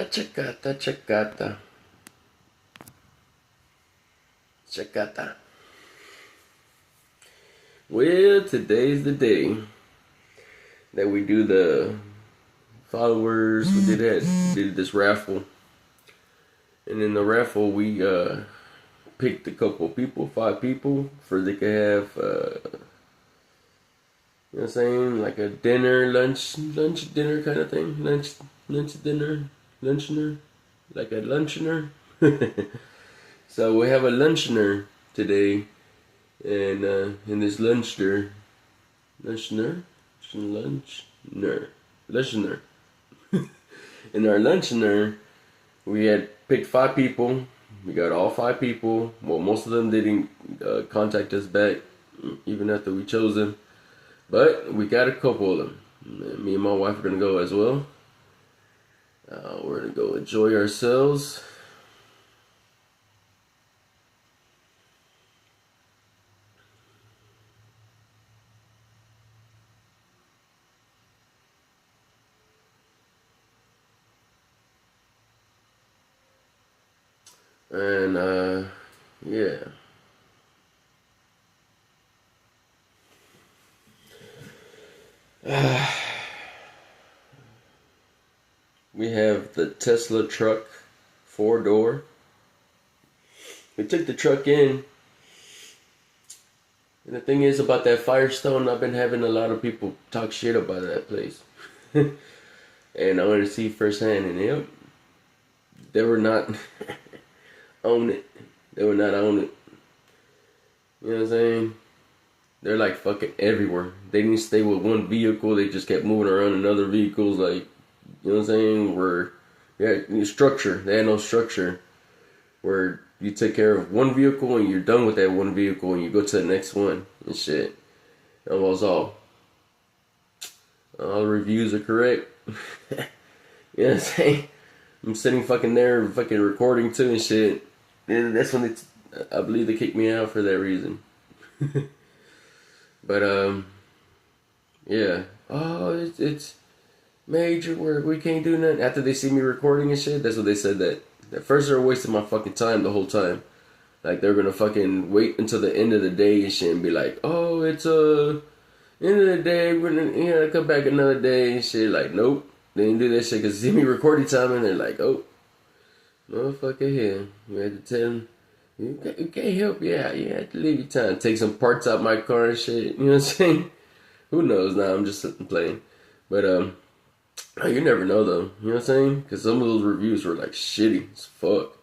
checata, checata, checata. Well, today's the day that we do the followers. We did this raffle, and in the raffle we picked a couple people, 5 people, for they could have you know what I'm saying, like a dinner, lunch, dinner kind of thing, lunch, dinner, luncheoner, like a luncheoner. So we have a luncheoner today, and in this luncheoner, in our luncheoner, we had picked 5 people. We got all 5 people. Well, most of them didn't contact us back, even after we chose them. But we got a couple of them. Me and my wife are gonna go as well. We're gonna go enjoy ourselves. And yeah. We have the Tesla truck, 4-door. We took the truck in. And the thing is about that Firestone, I've been having a lot of people talk shit about that place. And I wanted to see firsthand, and yep, they were not on it. They were not on it. You know what I'm saying? They're like fucking everywhere. They didn't stay with one vehicle. They just kept moving around in other vehicles. Like, you know what I'm saying? Where, yeah, structure. They had no structure. Where you take care of one vehicle and you're done with that one vehicle and you go to the next one and shit. That was all. All the reviews are correct. You know what I'm saying? I'm sitting fucking there fucking recording too and shit. And that's when I believe they kicked me out for that reason. But yeah. Oh, it's major work. We can't do nothing. After they see me recording and shit, that's what they said. That at first they were wasting my fucking time the whole time. Like they're gonna fucking wait until the end of the day and shit and be like, oh, it's end of the day, we're gonna come back another day and shit. Like, nope, they didn't do that shit because see me recording time and they're like, oh, motherfucker here. You had to tell them, you can't help you out. You have to leave your time. Take some parts out my car and shit. You know what I'm saying? Who knows now? I'm just sitting playing. But you never know though. You know what I'm saying? Because some of those reviews were like shitty as fuck.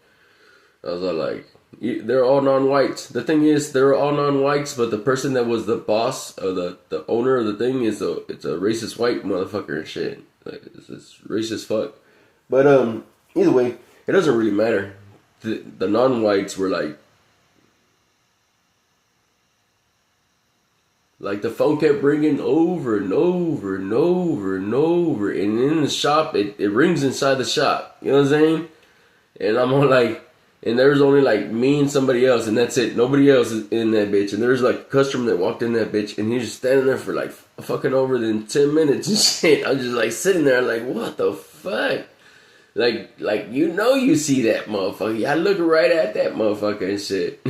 I was all like, they're all non-whites. The thing is, they're all non-whites, but the person that was the boss or the owner of the thing it's a racist white motherfucker and shit. Like it's racist fuck. But either way, it doesn't really matter. The non-whites were like the phone kept ringing over and over and over and over, and in the shop it rings inside the shop. You know what I'm saying? And I'm all like. And there's only like me and somebody else, and that's it. Nobody else is in that bitch. And there's like a customer that walked in that bitch, and he's just standing there for like fucking over than 10 minutes and shit. I'm just like sitting there like, what the fuck? Like you see that motherfucker. I look right at that motherfucker and shit.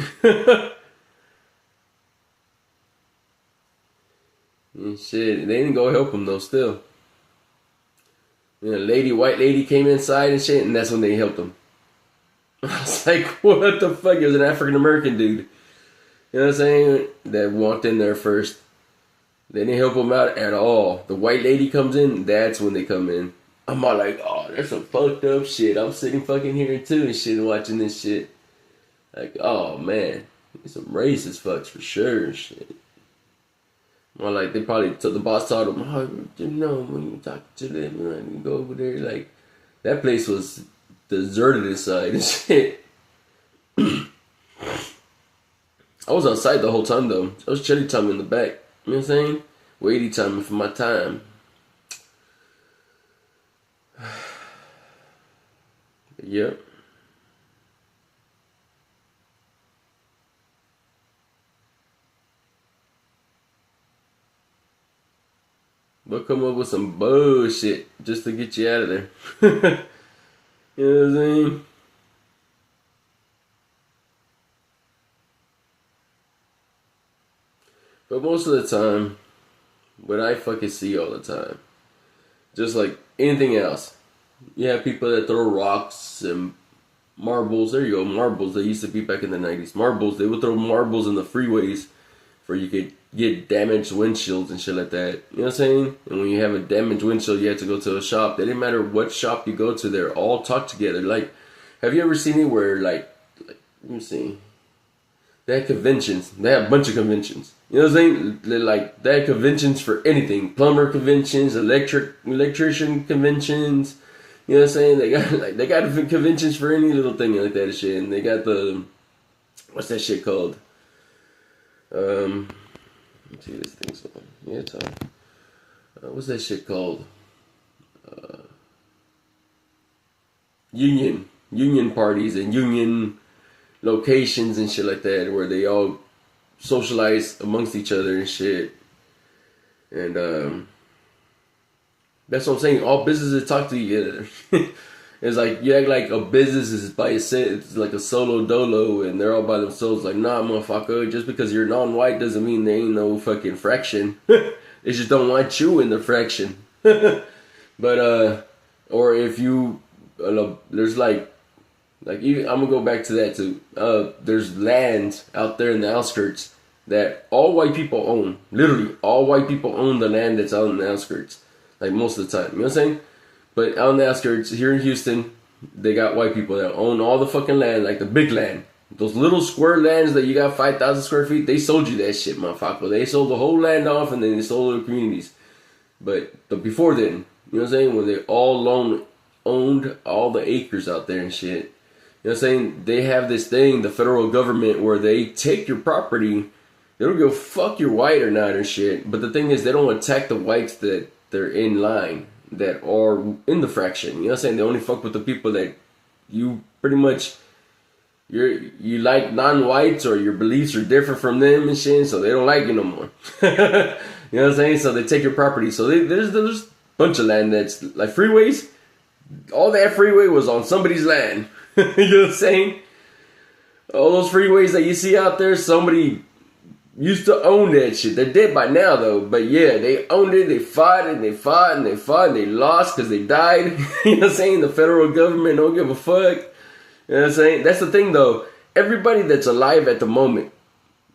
And shit, they didn't go help him though. Still, white lady came inside and shit, and that's when they helped him. I was like, what the fuck? It was an African American dude. You know what I'm saying? That walked in there first. They didn't help him out at all. The white lady comes in, that's when they come in. I'm all like, oh, there's some fucked up shit. I'm sitting fucking here too and shit and watching this shit. Like, oh man. Some racist fucks for sure and shit. Well, like, they probably told the boss told them, oh, you know, when you talk to them, you go over there. Like, that place was deserted inside and shit. I was outside the whole time though. I was chilly time in the back. You know what I'm saying? Waiting time for my time. Yep. They'll come up with some bullshit just to get you out of there. You know what I'm saying? But most of the time, what I fucking see all the time, just like anything else, you have people that throw rocks and marbles. There you go, marbles. They used to be back in the 90s. Marbles. They would throw marbles in the freeways for you could get damaged windshields and shit like that. You know what I'm saying? And when you have a damaged windshield, you have to go to a shop. It didn't matter what shop you go to, they're all talk together. Like, have you ever seen it where, like let me see. They had conventions. They had a bunch of conventions. You know what I'm saying? They had conventions for anything. Plumber conventions, electrician conventions. You know what I'm saying? They got conventions for any little thing like that and shit. And they got what's that shit called? Let's see this thing's on. Yeah, it's on. What's that shit called? Union parties and union locations and shit like that, where they all socialize amongst each other and shit. And that's what I'm saying. All businesses talk to each other. It's like you act like a business is by itself. It's like a solo dolo, and they're all by themselves. Like, nah, motherfucker. Just because you're non-white doesn't mean there ain't no fucking fraction. They just don't want you in the fraction. But or if you, there's like even, I'm gonna go back to that too. There's land out there in the outskirts that all white people own. Literally, all white people own the land that's out in the outskirts. Like most of the time, you know what I'm saying? But out in the outskirts, here in Houston, they got white people that own all the fucking land, like the big land. Those little square lands that you got 5,000 square feet, they sold you that shit, motherfucker. They sold the whole land off and then they sold the communities. But before then, you know what I'm saying? When they all owned all the acres out there and shit. You know what I'm saying? They have this thing, the federal government, where they take your property. They don't give a fuck you're white or not or shit. But the thing is, they don't attack the whites that they're in line, that are in the fraction. You know what I'm saying? They only fuck with the people that you pretty much, you like non-whites, or your beliefs are different from them and shit, so they don't like you no more. You know what I'm saying? So they take your property. So there's a bunch of land that's like freeways. All that freeway was on somebody's land. You know what I'm saying? All those freeways that you see out there, somebody used to own that shit. They're dead by now though, but yeah, they owned it. They fought and they fought and they fought and they lost because they died. You know what I'm saying? The federal government don't give a fuck. You know what I'm saying? That's the thing though. Everybody that's alive at the moment,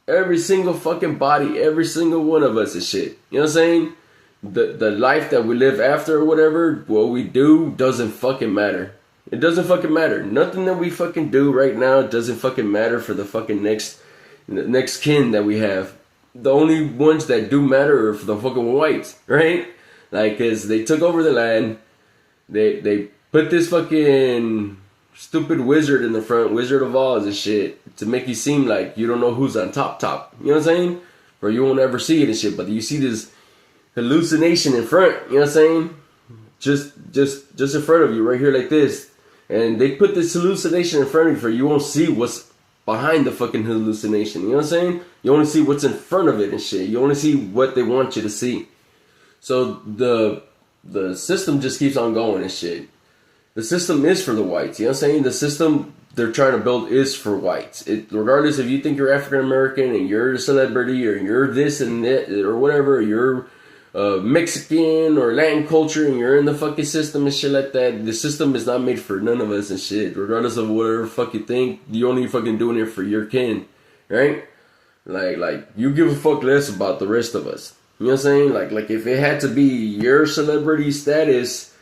every single fucking body, every single one of us is shit. You know what I'm saying? The life that we live after or whatever, what we do doesn't fucking matter. It doesn't fucking matter. Nothing that we fucking do right now doesn't fucking matter for the fucking next kin that we have. The only ones that do matter are for the fucking whites, right? Like, cause they took over the land. They put this fucking stupid wizard in the front, Wizard of Oz and shit, to make you seem like you don't know who's on top. You know what I'm saying? Or you won't ever see it and shit, but you see this hallucination in front, you know what I'm saying? Just in front of you, right here like this. And they put this hallucination in front of you for you won't see what's behind the fucking hallucination. You know what I'm saying? You only see what's in front of it and shit. You only see what they want you to see. So the system just keeps on going and shit. The system is for the whites. You know what I'm saying? The system they're trying to build is for whites. Regardless if you think you're African American and you're a celebrity or you're this and that or whatever, you're Mexican or Latin culture and you're in the fucking system and shit like that. The system is not made for none of us and shit. Regardless of whatever fuck you think, you only fucking doing it for your kin, right? Like you give a fuck less about the rest of us. You know what I'm saying? Like if it had to be your celebrity status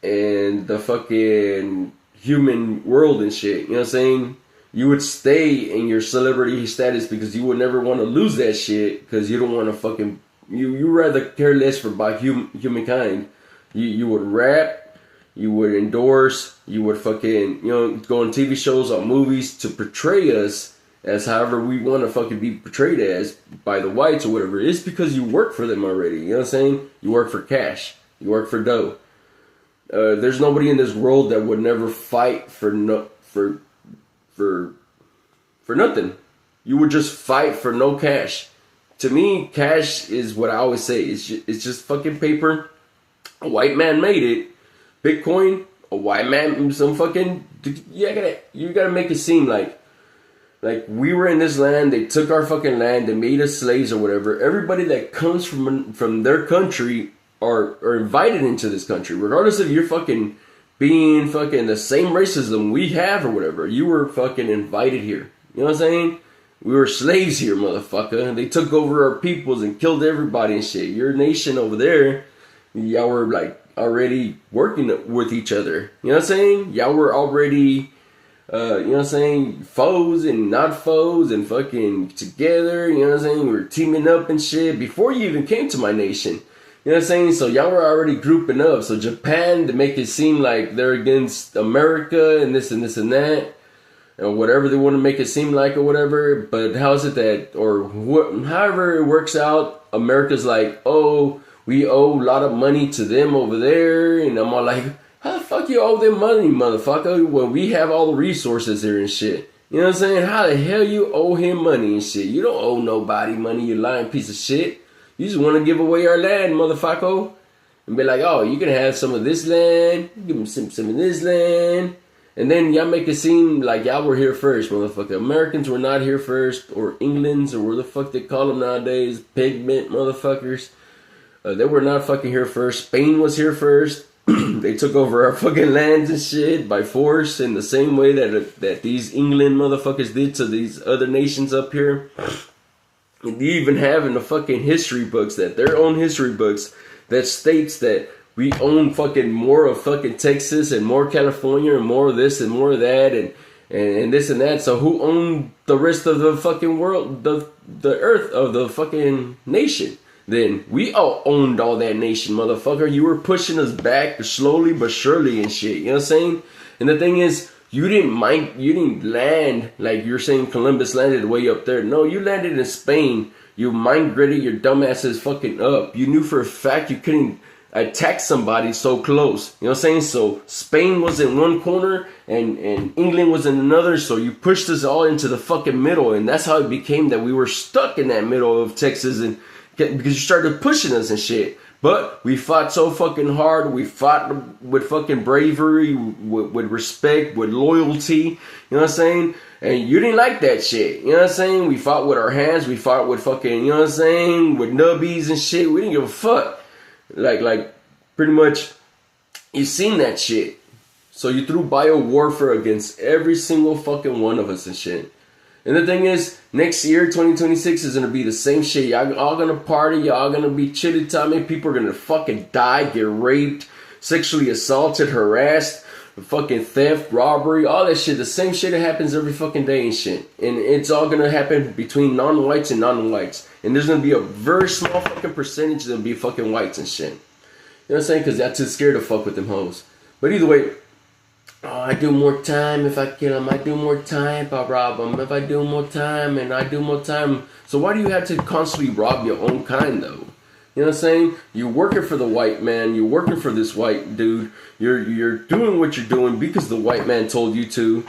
and the fucking human world and shit, you know what I'm saying? You would stay in your celebrity status because you would never want to lose that shit because you don't want to fucking. You rather care less about humankind. You would rap, you would endorse, you would fucking, go on TV shows, on movies to portray us as however we want to fucking be portrayed as by the whites or whatever. It's because you work for them already. You know what I'm saying? You work for cash. You work for dough. There's nobody in this world that would never fight for nothing. You would just fight for no cash. To me, cash is what I always say. It's just fucking paper. A white man made it. Bitcoin, a white man, some fucking, you gotta make it seem like we were in this land, they took our fucking land, they made us slaves or whatever. Everybody that comes from their country are invited into this country, regardless of your fucking being fucking the same racism we have or whatever. You were fucking invited here. You know what I'm saying? We were slaves here, motherfucker. They took over our peoples and killed everybody and shit. Your nation over there, y'all were like already working with each other. You know what I'm saying? Y'all were already, you know what I'm saying, foes and not foes and fucking together. You know what I'm saying? We were teaming up and shit before you even came to my nation. You know what I'm saying? So y'all were already grouping up. So Japan, to make it seem like they're against America and this and this and that, or whatever they want to make it seem like or whatever. But how is it that, or however it works out, America's like, oh, we owe a lot of money to them over there. And I'm all like, how the fuck you owe them money, motherfucker, when we have all the resources here and shit? You know what I'm saying? How the hell you owe him money and shit? You don't owe nobody money, you lying piece of shit. You just want to give away our land, motherfucker. And be like, oh, you can have some of this land. Give them some of this land. And then y'all make it seem like y'all were here first, motherfucker. Americans were not here first. Or Englands, or where the fuck they call them nowadays. Pigment motherfuckers. They were not fucking here first. Spain was here first. They took over our fucking lands and shit by force in the same way that these England motherfuckers did to these other nations up here. And you even have in the fucking history books, that their own history books, that states that we own fucking more of fucking Texas and more California and more of this and more of that and this and that. So who owned the rest of the fucking world, the earth of the fucking nation? Then we all owned all that nation, motherfucker. You were pushing us back slowly but surely and shit. You know what I'm saying? And the thing is, you didn't land like you're saying Columbus landed way up there. No, you landed in Spain. You migrated your dumbasses fucking up. You knew for a fact you couldn't attack somebody so close. You know what I'm saying? So Spain was in one corner and England was in another. So you pushed us all into the fucking middle. And that's how it became that we were stuck in that middle of Texas, and because you started pushing us and shit. But we fought so fucking hard. We fought with fucking bravery, with respect, with loyalty. You know what I'm saying? And you didn't like that shit. You know what I'm saying? We fought with our hands. We fought with fucking, you know what I'm saying? With nubbies and shit. We didn't give a fuck. Like pretty much, you seen that shit. So you threw bio warfare against every single fucking one of us and shit. And the thing is, next year, 2026, is going to be the same shit. Y'all all going to party. Y'all going to be chitty-tommy. People are going to fucking die, get raped, sexually assaulted, harassed, fucking theft, robbery, all that shit. The same shit that happens every fucking day and shit. And it's all going to happen between non-whites and non-whites. And there's going to be a very small fucking percentage that'll be fucking whites and shit. You know what I'm saying? Because they're too scared to fuck with them hoes. But either way, oh, I do more time if I kill him. I do more time if I rob him. If I do more time and I do more time. So why do you have to constantly rob your own kind, though? You know what I'm saying? You're working for the white man. You're working for this white dude. You're doing what you're doing because the white man told you to.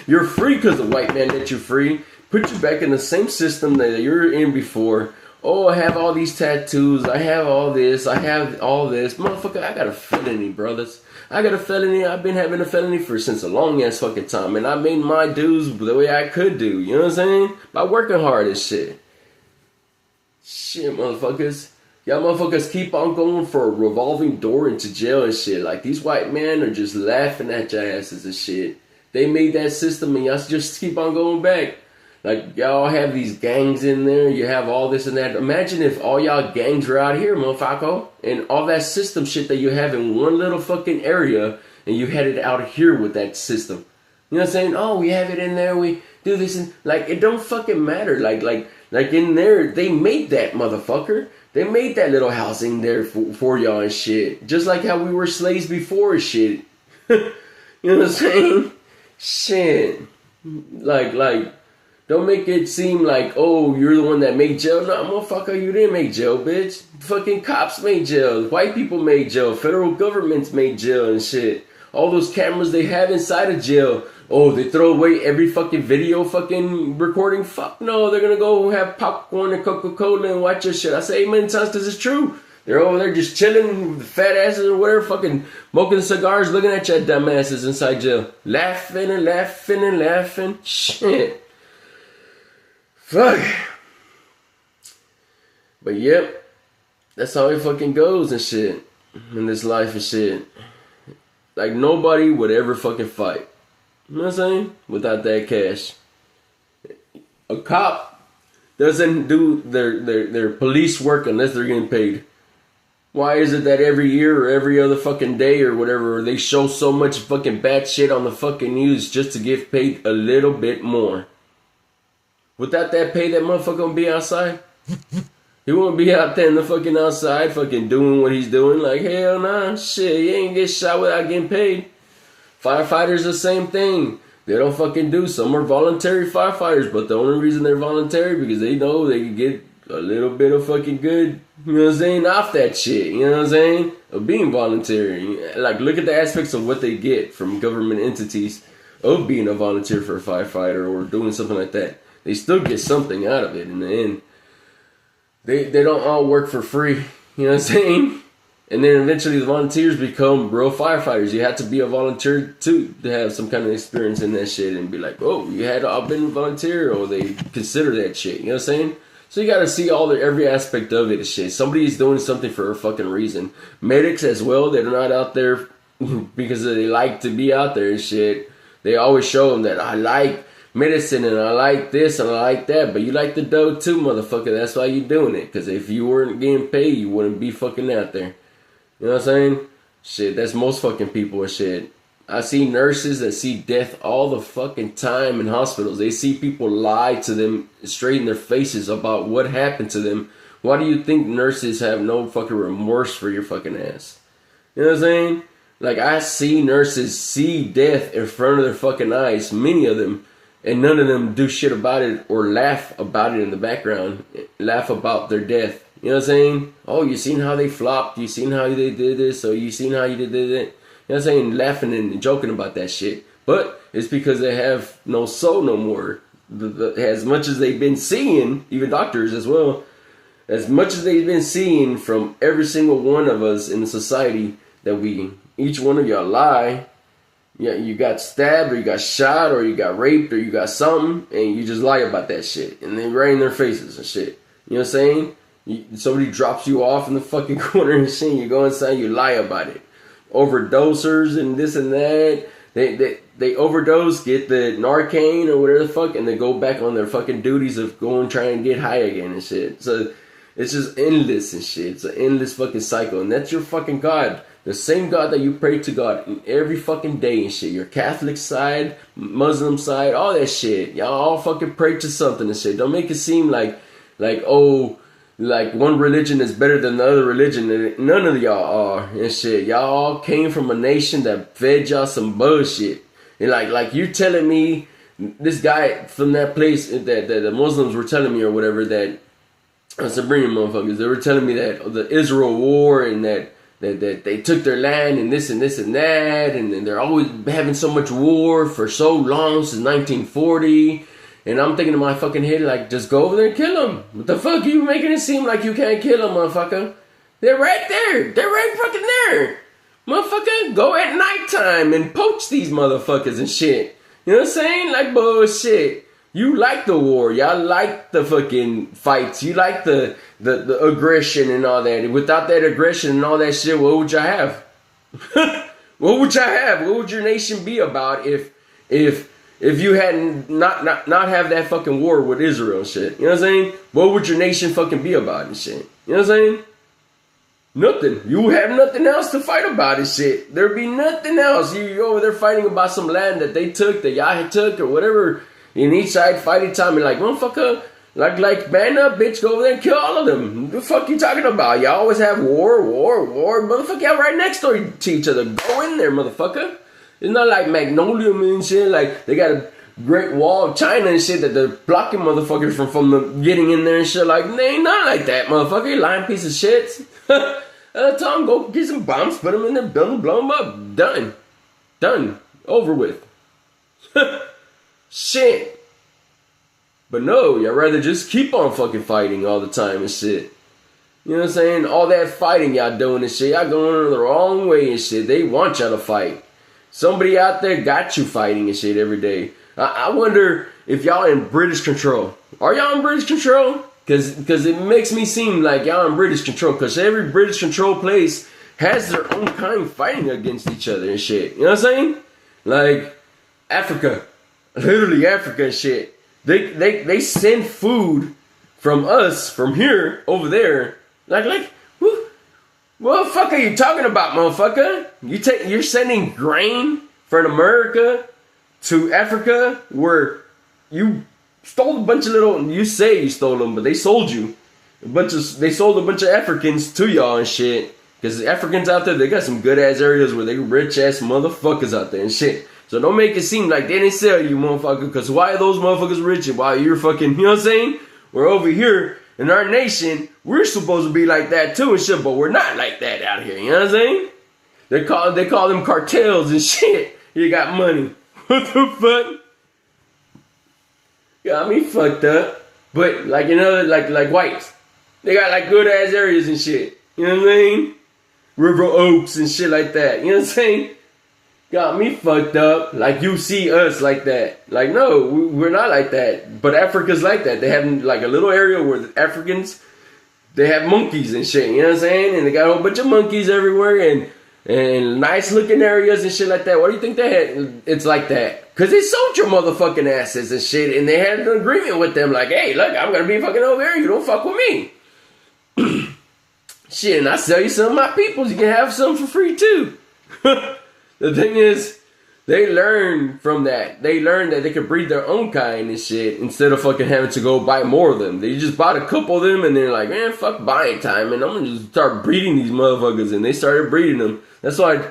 You're free because the white man let you free. Put you back in the same system that you're in before. Oh, I have all these tattoos. I have all this. I have all this. Motherfucker, I got a felony, brothers. I got a felony. I've been having a felony since a long ass fucking time. And I made my dues the way I could do. You know what I'm saying? By working hard and shit. Shit, motherfuckers. Y'all motherfuckers keep on going for a revolving door into jail and shit. Like, these white men are just laughing at your asses and shit. They made that system and y'all just keep on going back. Like, y'all have these gangs in there. You have all this and that. Imagine if all y'all gangs were out here, motherfucker. And all that system shit that you have in one little fucking area. And you had it out here with that system. You know what I'm saying? Oh, we have it in there. We do this. And, like, it don't fucking matter. Like in there, they made that, motherfucker. They made that little housing there for y'all and shit. Just like how we were slaves before and shit. You know what I'm saying? Shit. Like... Don't make it seem like, oh, you're the one that made jail. No, motherfucker, you didn't make jail, bitch. Fucking cops made jail. White people made jail. Federal governments made jail and shit. All those cameras they have inside of jail. Oh, they throw away every fucking video fucking recording. Fuck no, they're gonna go have popcorn and Coca-Cola and watch your shit. I say amen times because it's true. They're over there just chilling with the fat asses or whatever, fucking smoking cigars, looking at your dumbasses inside jail. Laughing and laughing and laughing. Shit. Fuck. But yep, that's how it fucking goes and shit. In this life and shit. Like nobody would ever fucking fight. You know what I'm saying? Without that cash. A cop doesn't do their police work unless they're getting paid. Why is it that every year or every other fucking day or whatever, they show so much fucking bad shit on the fucking news just to get paid a little bit more? Without that pay, that motherfucker gonna be outside? He won't be out there in the fucking outside fucking doing what he's doing. Like, hell nah, shit, you ain't get shot without getting paid. Firefighters the same thing. They don't fucking do. Some are voluntary firefighters, but the only reason they're voluntary because they know they can get a little bit of fucking good, you know what I'm saying, off that shit, you know what I'm saying, of being voluntary. Like, look at the aspects of what they get from government entities of being a volunteer for a firefighter or doing something like that. They still get something out of it in the end. They don't all work for free, you know what I'm saying? And then eventually the volunteers become real firefighters. You have to be a volunteer too to have some kind of experience in that shit and be like, oh, you had all been a volunteer, or they consider that shit, you know what I'm saying? So you gotta see every aspect of it and shit. Somebody's doing something for a fucking reason. Medics as well, they're not out there because they like to be out there and shit. They always show them that I like medicine and I like this and I like that, but you like the dough too, motherfucker. That's why you doing it. Because if you weren't getting paid, you wouldn't be fucking out there. You know what I'm saying? Shit, that's most fucking people and shit. I see nurses that see death all the fucking time in hospitals. They see people lie to them straight in their faces about what happened to them. Why do you think nurses have no fucking remorse for your fucking ass? You know what I'm saying? Like, I see nurses see death in front of their fucking eyes, many of them, and none of them do shit about it or laugh about it in the background. Laugh about their death. You know what I'm saying? Oh, you seen how they flopped? You seen how they did this? Or you seen how you did that? You know what I'm saying? Laughing and joking about that shit. But it's because they have no soul no more. As much as they've been seeing, even doctors as well, as much as they've been seeing from every single one of us in the society, that each one of y'all lie. Yeah, you got stabbed or you got shot or you got raped or you got something, and you just lie about that shit. And then right in their faces and shit. You know what I'm saying? Somebody drops you off in the fucking corner and shit, you go inside, you lie about it. Overdosers and this and that. They overdose, get the Narcan or whatever the fuck, and they go back on their fucking duties of going trying to get high again and shit. So it's just endless and shit. It's an endless fucking cycle. And that's your fucking God. The same God that you pray to God in every fucking day and shit. Your Catholic side, Muslim side, all that shit. Y'all all fucking pray to something and shit. Don't make it seem like one religion is better than the other religion. None of y'all are and shit. Y'all all came from a nation that fed y'all some bullshit. And like you telling me, this guy from that place that the Muslims were telling me or whatever, that Sabrina motherfuckers, they were telling me that the Israel war and that they took their land and this and this and that, and they're always having so much war for so long since 1940. And I'm thinking in my fucking head, like, just go over there and kill them. What the fuck? You making it seem like you can't kill them, motherfucker? They're right there. They're right fucking there. Motherfucker, go at nighttime and poach these motherfuckers and shit. You know what I'm saying? Like, bullshit. You like the war. Y'all like the fucking fights. You like the aggression and all that. Without that aggression and all that shit, what would y'all have? What would y'all have? What would your nation be about if you hadn't not have that fucking war with Israel and shit? You know what I'm saying? What would your nation fucking be about and shit? You know what I'm saying? Nothing. You have nothing else to fight about and shit. There'd be nothing else. You over there fighting about some land that they took, that y'all took, or whatever. In each side fighting time, and like, motherfucker, like, man up, bitch, go over there and kill all of them. What the fuck you talking about? Y'all always have war. Motherfucker, y'all right next door to each other. Go in there, motherfucker. It's not like Magnolia and shit. Like, they got a Great Wall of China and shit that they're blocking motherfuckers from getting in there and shit. Like, they ain't not like that, motherfucker. You lying piece of shit. Tell them, go get some bombs, put them in there, build them, blow them up. Done. Over with. Shit. But no, y'all rather just keep on fucking fighting all the time and shit. You know what I'm saying? All that fighting y'all doing and shit, y'all going the wrong way and shit. They want y'all to fight. Somebody out there got you fighting and shit every day. I wonder if y'all in British control. Are y'all in British control? Because it makes me seem like y'all in British control. Because every British control place has their own kind fighting against each other and shit. You know what I'm saying? Like Africa. Literally Africa and shit. They send food from us, from here, over there. Like, what the fuck are you talking about, motherfucker? You're sending grain from America to Africa where you stole a bunch of little, you say you stole them, but they sold you. They sold a bunch of Africans to y'all and shit. Because Africans out there, they got some good ass areas where they rich ass motherfuckers out there and shit. So don't make it seem like they didn't sell you, motherfucker. Because why are those motherfuckers rich and why you're fucking, you know what I'm saying? We're over here in our nation, we're supposed to be like that too and shit, but we're not like that out here, you know what I'm saying? They call them cartels and shit. You got money. What the fuck? Got me fucked up. But like like whites, they got like good ass areas and shit. You know what I mean? River Oaks and shit like that. You know what I'm saying? Got me fucked up. Like you see us like that. Like no, we're not like that. But Africa's like that. They have like a little area where the Africans, they have monkeys and shit. You know what I'm saying? And they got a whole bunch of monkeys everywhere and nice looking areas and shit like that. Why do you think they had? It's like that. Because they sold your motherfucking asses and shit. And they had an agreement with them. Like, hey, look, I'm going to be fucking over here. You don't fuck with me. Shit, and I sell you some of my peoples. You can have some for free too. The thing is, they learn from that. They learn that they could breed their own kind and shit instead of fucking having to go buy more of them. They just bought a couple of them and they're like, man, fuck buying time, and I'm gonna just start breeding these motherfuckers. And they started breeding them. That's why,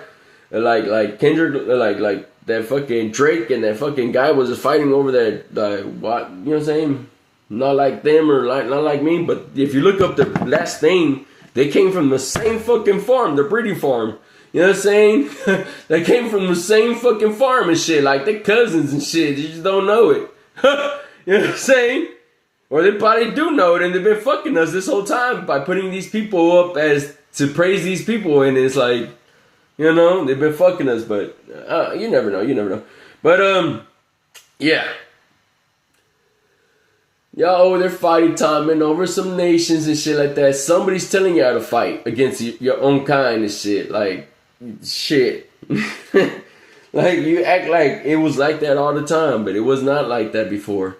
like Kendrick, like that fucking Drake and that fucking guy was just fighting over that. What, you know what I'm saying? Not like them or not like me, but if you look up the last name, they came from the same fucking farm, the breeding farm. You know what I'm saying? They came from the same fucking farm and shit. Like, they're cousins and shit. You just don't know it. You know what I'm saying? Or they probably do know it and they've been fucking us this whole time by putting these people up as to praise these people. And it's like, you know, they've been fucking us. But you never know. You never know. But, yeah. Y'all over there fighting timing over some nations and shit like that. Somebody's telling y'all to fight against your own kind and shit. Like, shit. Like, you act like it was like that all the time, but it was not like that before.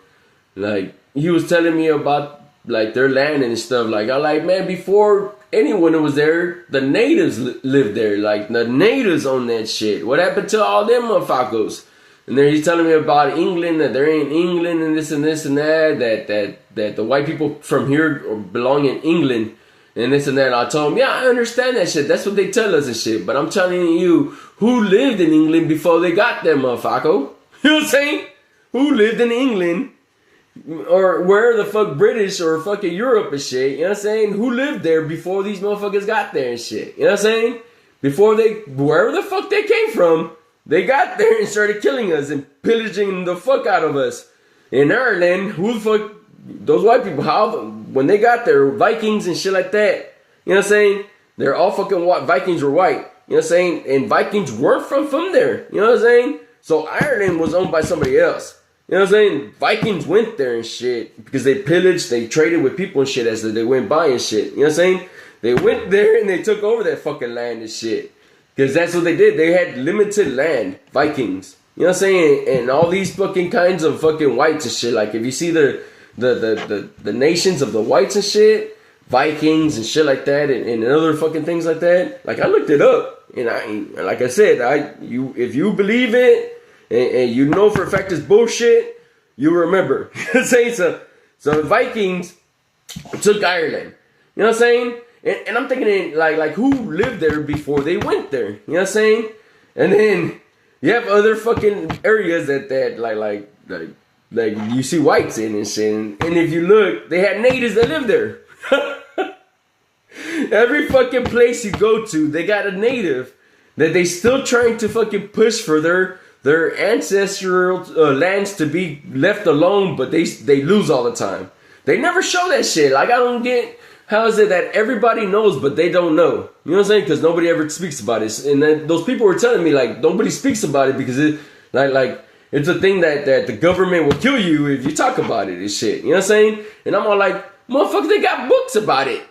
Like, he was telling me about, like, their land and stuff. Like, I'm like, man, before anyone was there, the natives lived there. Like, the natives own that shit. What happened to all them motherfuckers? And then he's telling me about England, that they're in England and this and that the white people from here belong in England and this and that. I told him, yeah, I understand that shit. That's what they tell us and shit. But I'm telling you, who lived in England before they got there, motherfucker? You know what I'm saying? Who lived in England? Or where the fuck British or fucking Europe and shit? You know what I'm saying? Who lived there before these motherfuckers got there and shit? You know what I'm saying? Before wherever the fuck they came from, they got there and started killing us and pillaging the fuck out of us. In Ireland, who the fuck, those white people, when they got there, Vikings and shit like that, you know what I'm saying? They're all fucking white. Vikings were white, you know what I'm saying? And Vikings weren't from there, you know what I'm saying? So Ireland was owned by somebody else, you know what I'm saying? Vikings went there and shit because they pillaged, they traded with people and shit as they went by and shit, you know what I'm saying? They went there and they took over that fucking land and shit. Because that's what they did. They had limited land. Vikings. You know what I'm saying? And all these fucking kinds of fucking whites and shit. Like, if you see the nations of the whites and shit, Vikings and shit like that, and other fucking things like that. Like, I looked it up. And like I said, if you believe it, and you know for a fact it's bullshit, you remember. You know what I'm saying? So the Vikings took Ireland. You know what I'm saying? And I'm thinking, like who lived there before they went there? You know what I'm saying? And then you have other fucking areas that like you see whites in and shit. And if you look, they had natives that lived there. Every fucking place you go to, they got a native that they still trying to fucking push for their ancestral lands to be left alone, but they lose all the time. They never show that shit. Like, I don't get how is it that everybody knows but they don't know? You know what I'm saying? Because nobody ever speaks about it. And then those people were telling me like nobody speaks about it because it like it's a thing that the government will kill you if you talk about it and shit. You know what I'm saying? And I'm all like, motherfucker, they got books about it.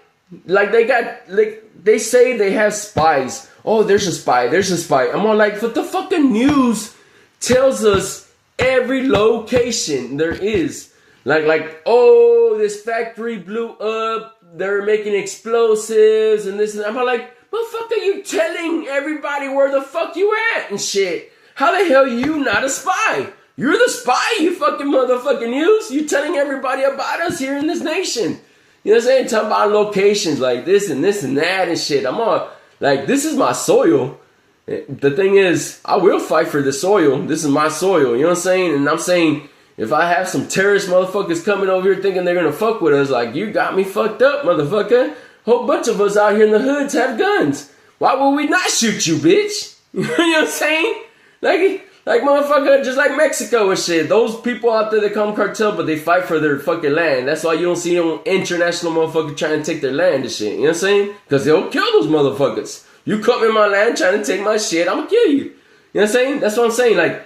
Like they say they have spies. Oh, there's a spy. There's a spy. I'm all like, but the fucking news tells us every location there is. Like, oh, this factory blew up. They're making explosives and this and that. I'm all like, motherfucker, you telling everybody where the fuck you at and shit. How the hell you not a spy? You're the spy, you fucking motherfucking news. You telling everybody about us here in this nation. You know what I'm saying? Talking about locations like this and that and shit. I'm all like, this is my soil. The thing is, I will fight for the soil. This is my soil. You know what I'm saying? And I'm saying, if I have some terrorist motherfuckers coming over here thinking they're gonna fuck with us, like, you got me fucked up, motherfucker. Whole bunch of us out here in the hoods have guns. Why would we not shoot you, bitch? You know what I'm saying? Like motherfucker, just like Mexico and shit. Those people out there, they call them cartel, but they fight for their fucking land. That's why you don't see them international motherfuckers trying to take their land and shit. You know what I'm saying? Because they'll kill those motherfuckers. You come in my land trying to take my shit, I'm gonna kill you. You know what I'm saying? That's what I'm saying.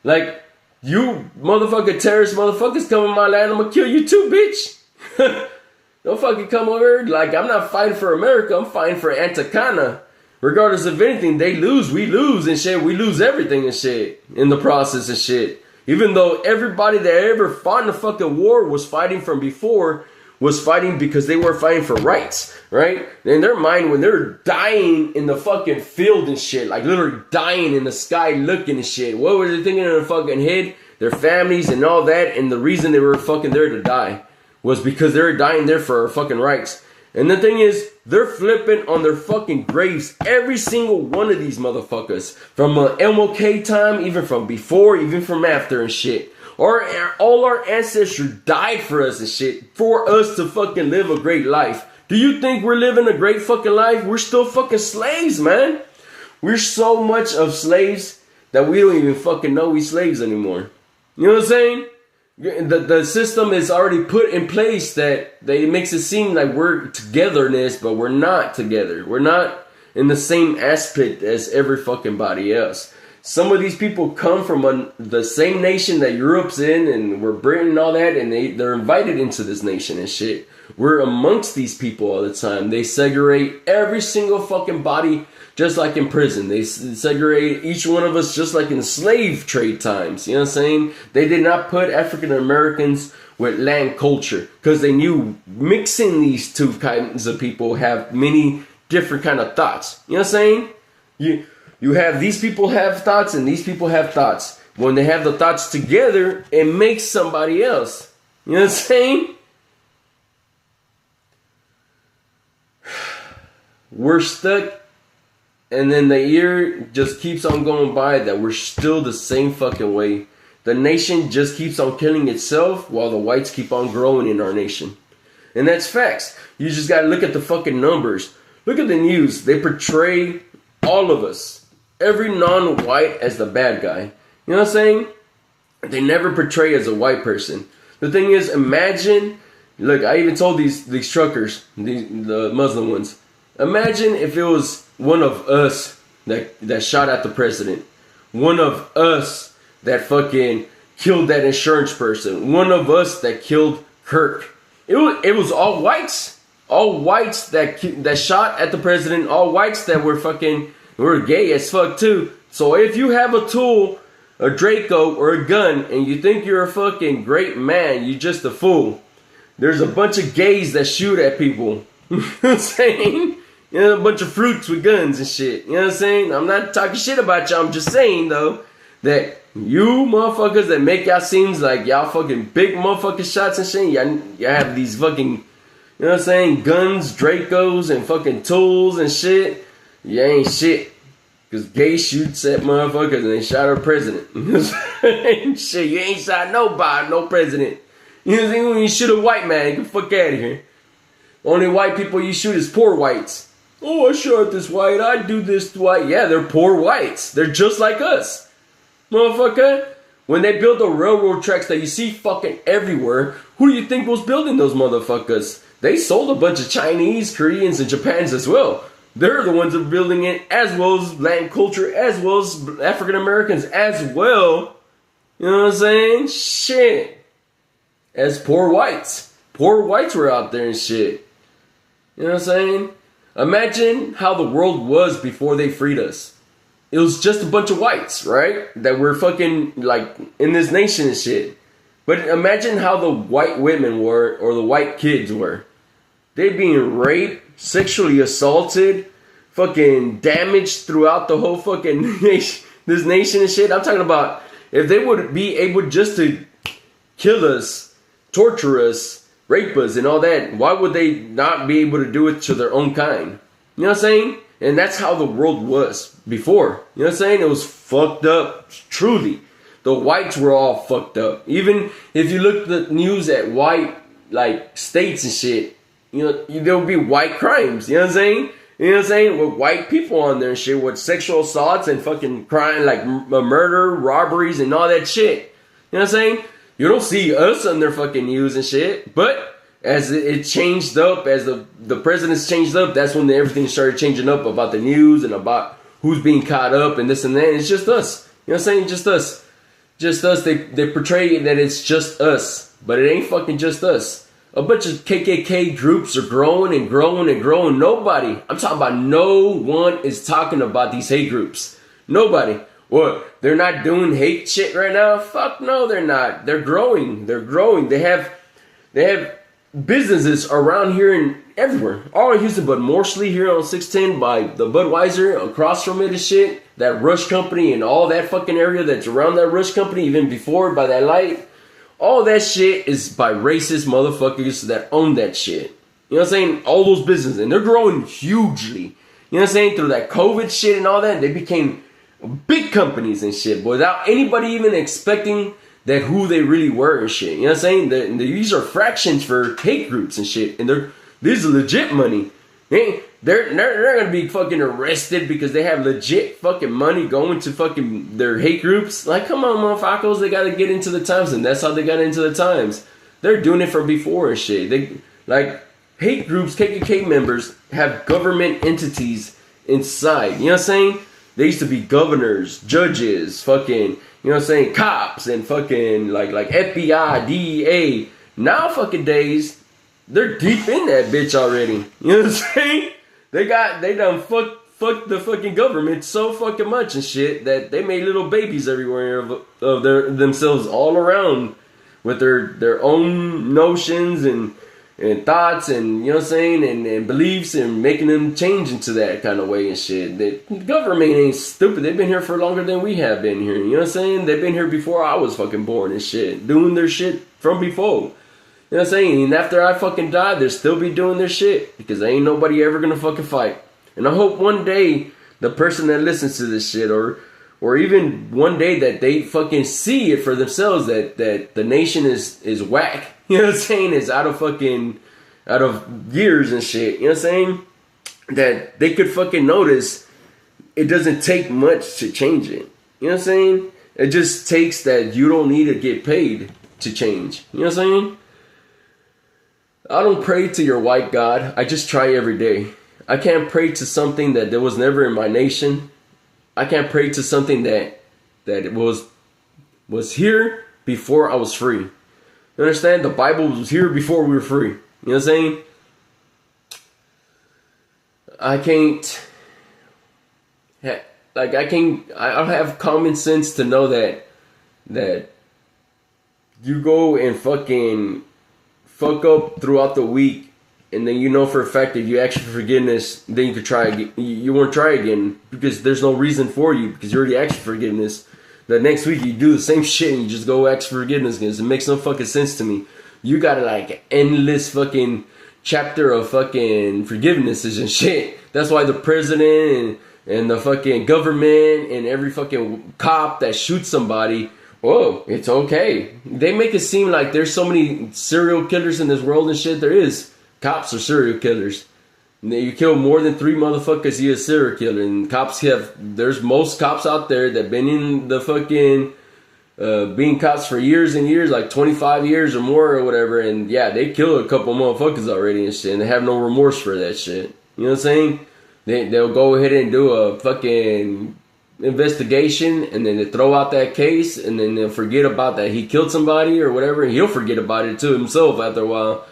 Like you motherfucker terrorist motherfuckers come in my land, I'm gonna kill you too, bitch. Don't fucking come over. Like, I'm not fighting for America, I'm fighting for Antacana. Regardless of anything, they lose, we lose and shit. We lose everything and shit in the process and shit. Even though everybody that ever fought in the fucking war was fighting from before, was fighting because they were fighting for rights, right? In their mind, when they're dying in the fucking field and shit, like literally dying in the sky looking and shit, what were they thinking in their fucking head? Their families and all that, and the reason they were fucking there to die was because they were dying there for our fucking rights. And the thing is, they're flipping on their fucking graves, every single one of these motherfuckers. From MLK time, even from before, even from after and shit. All our ancestors died for us and shit, for us to fucking live a great life. Do you think we're living a great fucking life? We're still fucking slaves, man. We're so much of slaves that we don't even fucking know we slaves anymore. You know what I'm saying? The system is already put in place that it makes it seem like we're togetherness, but we're not together. We're not in the same aspect as every fucking body else. Some of these people come from the same nation that Europe's in, and we're Britain and all that, and they're invited into this nation and shit. We're amongst these people all the time. They segregate every single fucking body just like in prison. They segregate each one of us just like in slave trade times. You know what I'm saying? They did not put African Americans with land culture because they knew mixing these two kinds of people have many different kind of thoughts. You know what I'm saying? You have these people have thoughts and these people have thoughts. When they have the thoughts together, it makes somebody else. You know what I'm saying? We're stuck, and then the year just keeps on going by that we're still the same fucking way. The nation just keeps on killing itself while the whites keep on growing in our nation. And that's facts. You just gotta look at the fucking numbers. Look at the news. They portray all of us, every non-white, as the bad guy. You know what I'm saying? They never portray as a white person. The thing is, imagine, look, I even told these truckers, the Muslim ones, imagine if it was one of us that shot at the president. One of us that fucking killed that insurance person. One of us that killed Kirk. It was all whites. All whites that shot at the president. All whites that were gay as fuck too. So if you have a tool, a Draco or a gun, and you think you're a fucking great man, you're just a fool. There's a bunch of gays that shoot at people. You know what I'm saying? You know, a bunch of fruits with guns and shit. You know what I'm saying? I'm not talking shit about y'all. I'm just saying, though, that you motherfuckers that make y'all seems like y'all fucking big motherfucking shots and shit, y'all have these fucking, you know what I'm saying, guns, Dracos, and fucking tools and shit. You ain't shit. Because gay shoots at motherfuckers and they shot our president. You know what I'm saying? Shit, you ain't shot nobody, no president. You know what I'm saying? When you shoot a white man, get the fuck out of here. Only white people you shoot is poor whites. Oh, I shot this white, I do this white. Yeah, they're poor whites. They're just like us. Motherfucker. When they build the railroad tracks that you see fucking everywhere, who do you think was building those motherfuckers? they sold a bunch of Chinese, Koreans, and Japans as well. They're the ones that are building it, as well as Latin culture, as well as African Americans, as well. You know what I'm saying? Shit. As poor whites. Poor whites were out there and shit. You know what I'm saying? Imagine how the world was before they freed us. It was just a bunch of whites, right? That were fucking, like, in this nation and shit. But imagine how the white women were, or the white kids were. They being raped, sexually assaulted, fucking damaged throughout the whole fucking nation, this nation and shit. I'm talking about if they would be able just to kill us, torture us, rape us, and all that, why would they not be able to do it to their own kind? You know what I'm saying? And that's how the world was before. You know what I'm saying? It was fucked up, truly. The whites were all fucked up. Even if you look at the news at white, like, states and shit, you know, there will be white crimes. You know what I'm saying? You know what I'm saying? With white people on there and shit, with sexual assaults and fucking crime, like murder, robberies, and all that shit. You know what I'm saying? You don't see us on their fucking news and shit. But as it changed up, as the presidents changed up, that's when everything started changing up about the news and about who's being caught up and this and that. And it's just us. You know what I'm saying? Just us. Just us. They portray that it's just us. But it ain't fucking just us. A bunch of KKK groups are growing and growing and growing. Nobody, I'm talking about no one is talking about these hate groups. Nobody. What? They're not doing hate shit right now? Fuck no, they're not. They're growing. They're growing. They have businesses around here and everywhere. All in Houston, but mostly here on 610 by the Budweiser, across from it and shit. That Rush Company and all that fucking area that's around that Rush Company, even before by that light. All that shit is by racist motherfuckers that own that shit. You know what I'm saying? All those businesses. And they're growing hugely. You know what I'm saying? Through that COVID shit and all that, they became big companies and shit. But without anybody even expecting that who they really were and shit. You know what I'm saying? These are fractions for hate groups and shit. And these are legit money. They're gonna be fucking arrested because they have legit fucking money going to fucking their hate groups. Like, come on, motherfuckers, they gotta get into the times, and that's how they got into the times. They're doing it from before and shit. They, like, hate groups, KKK members have government entities inside. You know what I'm saying? They used to be governors, judges, fucking, you know what I'm saying, cops, and fucking like FBI, DEA. Now fucking days, they're deep in that bitch already. You know what I'm saying? They done fucked the fucking government so fucking much and shit that they made little babies everywhere of themselves all around with their own notions and thoughts and, you know what I'm saying, and beliefs, and making them change into that kind of way and shit. The government ain't stupid. They've been here for longer than we have been here. You know what I'm saying? They've been here before I was fucking born and shit, doing their shit from before. You know what I'm saying? And after I fucking die, they'll still be doing their shit. Because ain't nobody ever gonna fucking fight. And I hope one day, the person that listens to this shit, or even one day that they fucking see it for themselves, that the nation is whack. You know what I'm saying? It's out of gears and shit. You know what I'm saying? That they could fucking notice it doesn't take much to change it. You know what I'm saying? It just takes that you don't need to get paid to change. You know what I'm saying? I don't pray to your white God. I just try every day. I can't pray to something that there was never in my nation. I can't pray to something that it was here before I was free. You understand? The Bible was here before we were free. You know what I'm saying? I don't have common sense to know that you go and fucking fuck up throughout the week, and then you know for a fact that you ask for forgiveness, then you could try again. You won't try again because there's no reason for you, because you already asked for forgiveness. The next week you do the same shit and you just go ask for forgiveness because it makes no fucking sense to me. You got like endless fucking chapter of fucking forgivenesses and shit. That's why the president and the fucking government and every fucking cop that shoots somebody, whoa, it's okay. They make it seem like there's so many serial killers in this world and shit. There is. Cops are serial killers. You kill more than 3 motherfuckers, you're a serial killer. And there's most cops out there that been in the fucking being cops for years and years, like 25 years or more or whatever, and yeah, they killed a couple motherfuckers already and shit, and they have no remorse for that shit. You know what I'm saying? They'll go ahead and do a fucking investigation, and then they throw out that case, and then they'll forget about that he killed somebody or whatever, and he'll forget about it too himself after a while,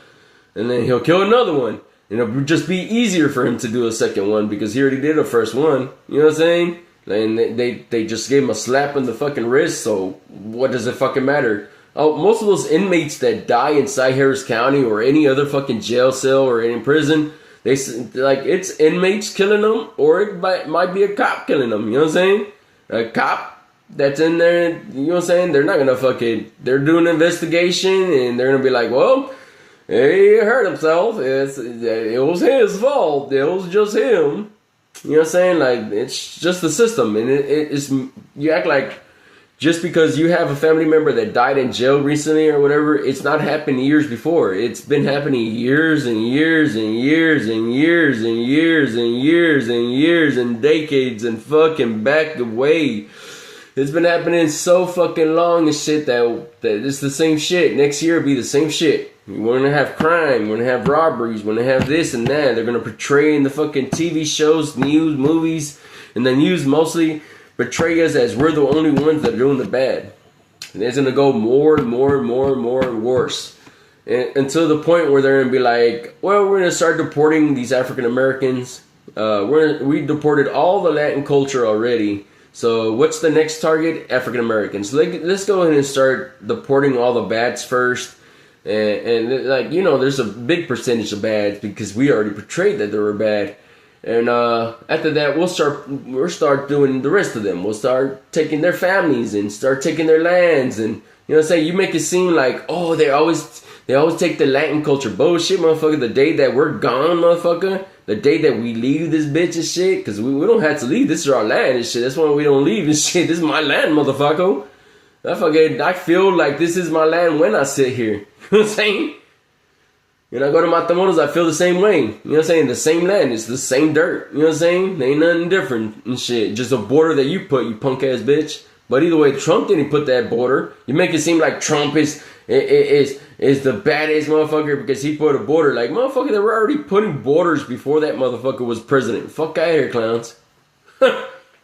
and then he'll kill another one, and it'll just be easier for him to do a second one because he already did a first one. You know what I'm saying? And they just gave him a slap in the fucking wrist, so what does it fucking matter? Oh, most of those inmates that die inside Harris County or any other fucking jail cell or in prison, it's inmates killing them, or it might be a cop killing them. You know what I'm saying? A cop that's in there, you know what I'm saying? They're not gonna they're doing an investigation, and they're gonna be like, well, he hurt himself. It was his fault. It was just him. You know what I'm saying? Like, it's just the system, and it's, you act like just because you have a family member that died in jail recently or whatever, it's not happened years before. It's been happening years and years and years and years and years and years and years and decades and fucking back away. It's been happening so fucking long and shit that it's the same shit. Next year it'll be the same shit. We're gonna have crime, we're gonna have robberies, we're gonna have this and that. They're gonna portray in the fucking TV shows, news, movies, and the news mostly portray us as we're the only ones that are doing the bad. And it's gonna go more and more and more and more and worse. And until the point where they're gonna be like, well, we're gonna start deporting these African Americans. We deported all the Latin culture already. So what's the next target? African Americans. Let's go ahead and start deporting all the bads first. And like, you know, there's a big percentage of bads because we already portrayed that they were bad. And after that, we'll start doing the rest of them. We'll start taking their families and start taking their lands. And you know what I'm saying? You make it seem like, oh, they always take the Latin culture. Bullshit, motherfucker. The day that we're gone, motherfucker. The day that we leave this bitch and shit. Because we don't have to leave. This is our land and shit. That's why we don't leave and shit. This is my land, motherfucker. I feel like this is my land when I sit here. You know what I'm saying? When I go to Matamoros, I feel the same way. You know what I'm saying? The same land. It's the same dirt. You know what I'm saying? Ain't nothing different and shit. Just a border that you put, you punk ass bitch. But either way, Trump didn't put that border. You make it seem like Trump is the baddest motherfucker because he put a border. Like, motherfucker, they were already putting borders before that motherfucker was president. Fuck out of here, clowns.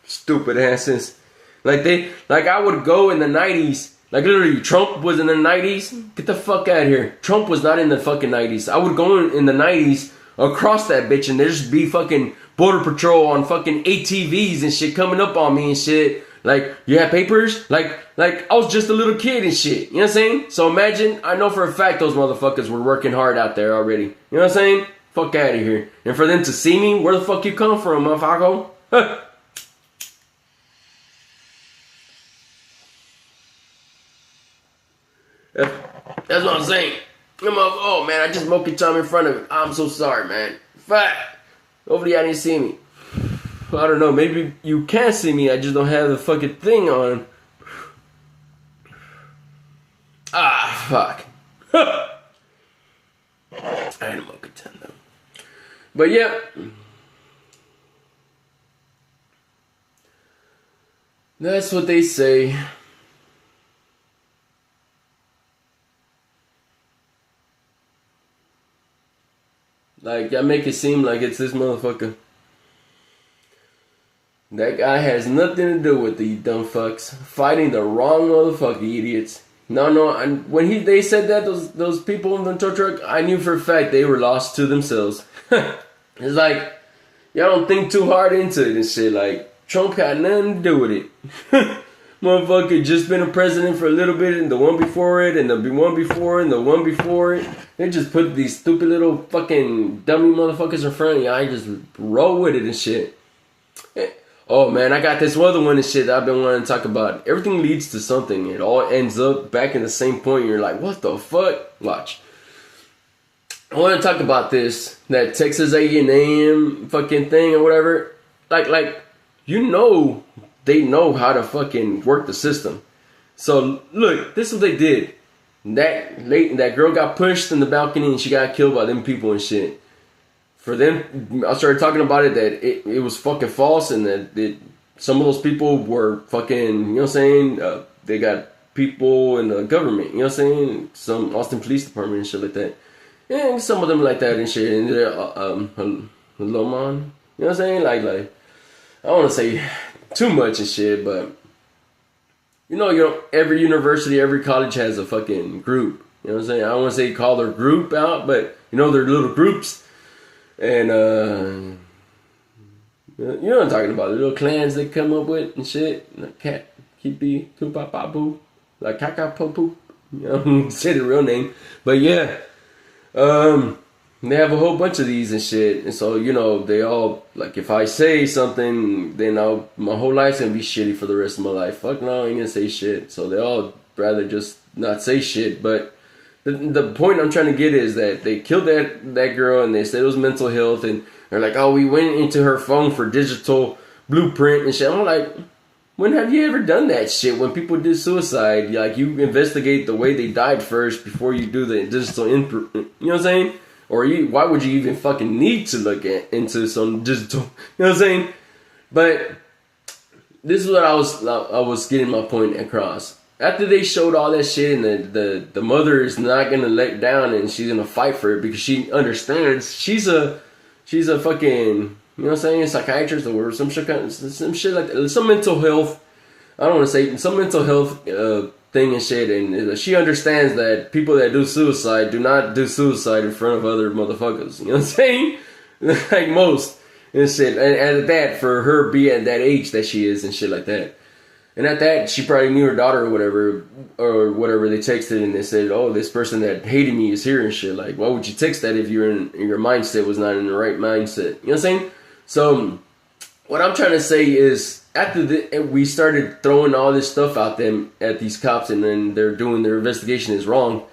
Stupid asses. Like I would go in the 90s. Like, literally, Trump was in the 90s. Get the fuck out of here. Trump was not in the fucking 90s. I would go in the 90s across that bitch and there's be fucking border patrol on fucking ATVs and shit coming up on me and shit. Like, you have papers? Like I was just a little kid and shit. You know what I'm saying? So imagine, I know for a fact those motherfuckers were working hard out there already. You know what I'm saying? Fuck out of here. And for them to see me, where the fuck you come from, motherfucker? Huh. That's what I'm saying. Oh man, I just smoked your time in front of it. I'm so sorry, man. Fuck. Hopefully y'all didn't see me. I don't know, maybe you can see me, I just don't have the fucking thing on. Ah, fuck. I had a mocha 10 though. But yeah. That's what they say. Like, I make it seem like it's this motherfucker. That guy has nothing to do with the dumb fucks. Fighting the wrong motherfucker, idiots. No, when they said that, those people in the tow truck, I knew for a fact they were lost to themselves. It's like, y'all don't think too hard into it and shit. Like, Trump had nothing to do with it. Motherfucker just been a president for a little bit, and the one before it, and the one before it, and the one before it. They just put these stupid little fucking dummy motherfuckers in front of you. I just roll with it and shit. Oh man, I got this other one and shit that I've been wanting to talk about. Everything leads to something. It all ends up back in the same point. You're like, what the fuck? Watch. I want to talk about this, that Texas A&M fucking thing or whatever. Like, you know, they know how to fucking work the system. So look, this is what they did. That girl got pushed in the balcony and she got killed by them people and shit. For them, I started talking about it that it was fucking false and that some of those people were fucking, you know what I'm saying? They got people in the government. You know what I'm saying? Some Austin Police Department and shit like that. And some of them like that and shit. And they're Lomon. You know what I'm saying? Like I don't want to say too much and shit, but you know, every university, every college has a fucking group. You know what I'm saying? I don't want to say call their group out, but you know, they're little groups. And you know what I'm talking about? The little clans they come up with and shit. Like cat, kipi, tupapapu, like kakapopu. You know, say the real name. But yeah, they have a whole bunch of these and shit. And so, you know, they all, like, if I say something, then my whole life's gonna be shitty for the rest of my life. Fuck no, I ain't gonna say shit. So they all rather just not say shit. But the point I'm trying to get is that they killed that girl and they said it was mental health. And they're like, oh, we went into her phone for digital blueprint and shit. I'm like, when have you ever done that shit? When people did suicide, like, you investigate the way they died first before you do the digital input. You know what I'm saying? Or why would you even fucking need to look into some digital? You know what I'm saying? But this is what I was getting my point across. After they showed all that shit, and the mother is not gonna let down, and she's gonna fight for it because she understands she's a fucking, you know what I'm saying, psychiatrist or some shit like that, some mental health. I don't want to say some mental health thing and shit, and she understands that people that do suicide do not do suicide in front of other motherfuckers. You know what I'm saying? Like most and shit. And at that, for her being at that age that she is and shit like that. And at that, she probably knew her daughter or whatever. They texted and they said, "Oh, this person that hated me is here and shit." Like, why would you text that if your mindset was not in the right mindset? You know what I'm saying? So, what I'm trying to say is, after we started throwing all this stuff out them at these cops, and then they're doing their investigation is wrong.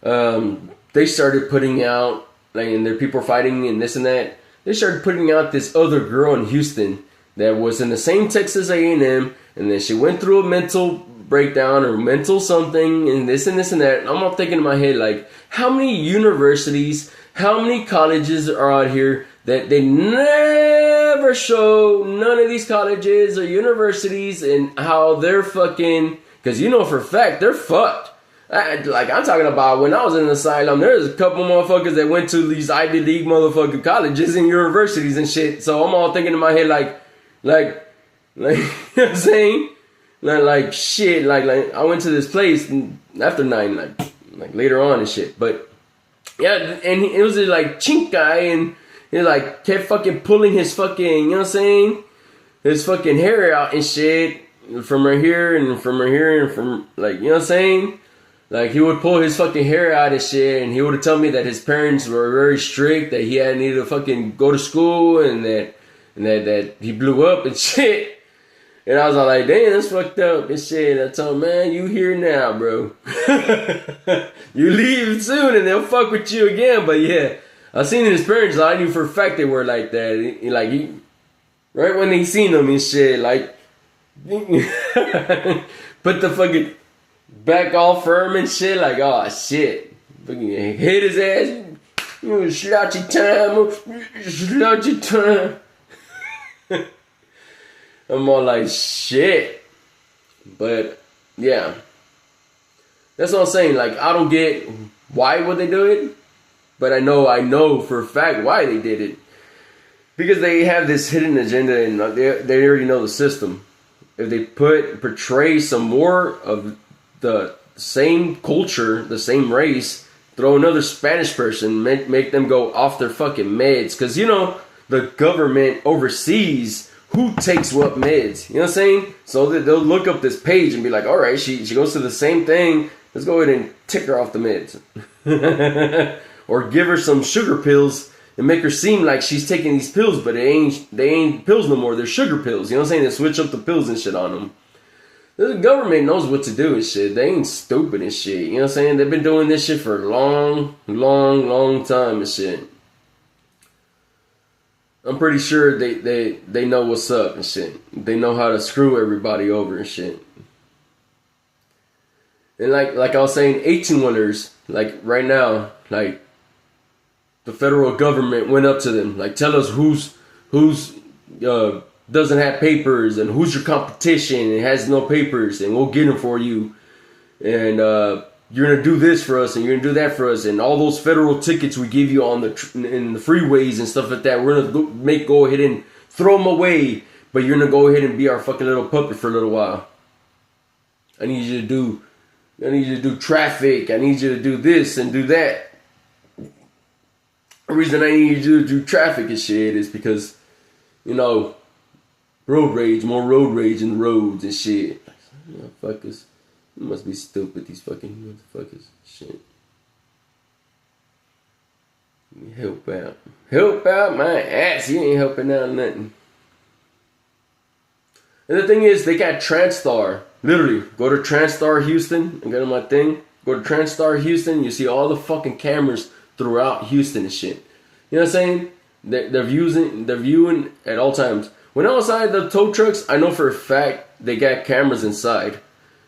They started putting out, like, and their people are fighting and this and that. They started putting out this other girl in Houston that was in the same Texas A&M, and then she went through a mental breakdown or mental something, and this and this and that. I'm all thinking in my head, like, how many universities, how many colleges are out here that they never show none of these colleges or universities and how they're fucking, because you know for a fact they're fucked. Like, I'm talking about when I was in the asylum, there's a couple motherfuckers that went to these Ivy League motherfucking colleges and universities and shit. So I'm all thinking in my head like, you know what I'm saying? Like shit, like I went to this place after 9, like later on and shit. But yeah, and it was like chink guy, and he like kept fucking pulling his fucking, you know what I'm saying, his fucking hair out and shit from her here and from her here and from, like, you know what I'm saying? Like, he would pull his fucking hair out and shit, and he would tell me that his parents were very strict, that he had needed to fucking go to school, and that he blew up and shit. And I was all like, damn, that's fucked up and shit. I told him, man, you here now, bro. You leave soon and they'll fuck with you again. But yeah, I seen his parents, I knew for a fact they were like that. He right when they seen them and shit, like, put the fucking back all firm and shit, like, oh shit. Fucking hit his ass. You slouchy time. Slouchy time. I'm all like, shit. But yeah, that's what I'm saying. Like, I don't get why would they do it, but I know for a fact why they did it, because they have this hidden agenda, and they already know the system. If they portray some more of the same culture, the same race, throw another Spanish person, make them go off their fucking meds, because you know the government oversees who takes what meds, you know what I'm saying? So they'll look up this page and be like, all right, she goes to the same thing, let's go ahead and tick her off the meds. Or give her some sugar pills and make her seem like she's taking these pills, but they ain't pills no more, they're sugar pills, you know what I'm saying? They switch up the pills and shit on them. The government knows what to do and shit. They ain't stupid and shit, you know what I'm saying? They've been doing this shit for a long time and shit. I'm pretty sure they know what's up and shit. They know how to screw everybody over and shit. And like I was saying, 18-wonders, like right now, like the federal government went up to them, like, tell us who's doesn't have papers and who's your competition and has no papers, and we'll get them for you. and you're gonna do this for us, and you're gonna do that for us, and all those federal tickets we give you on in the freeways and stuff like that, we're gonna go ahead and throw them away, but you're gonna go ahead and be our fucking little puppet for a little while. I need you to do traffic. I need you to do this and do that. The reason I need you to do traffic and shit is because, road rage, more road rage in the roads and shit. Motherfuckers. You must be stupid, these fucking motherfuckers. Shit. Help out. Help out my ass. You ain't helping out nothing. And the thing is, they got TranStar. Literally, go to TranStar Houston and go to my thing. Go to TranStar Houston. You see all the fucking cameras throughout Houston and shit. You know what I'm saying? They're viewing at all times. When I'm outside the tow trucks, I know for a fact they got cameras inside.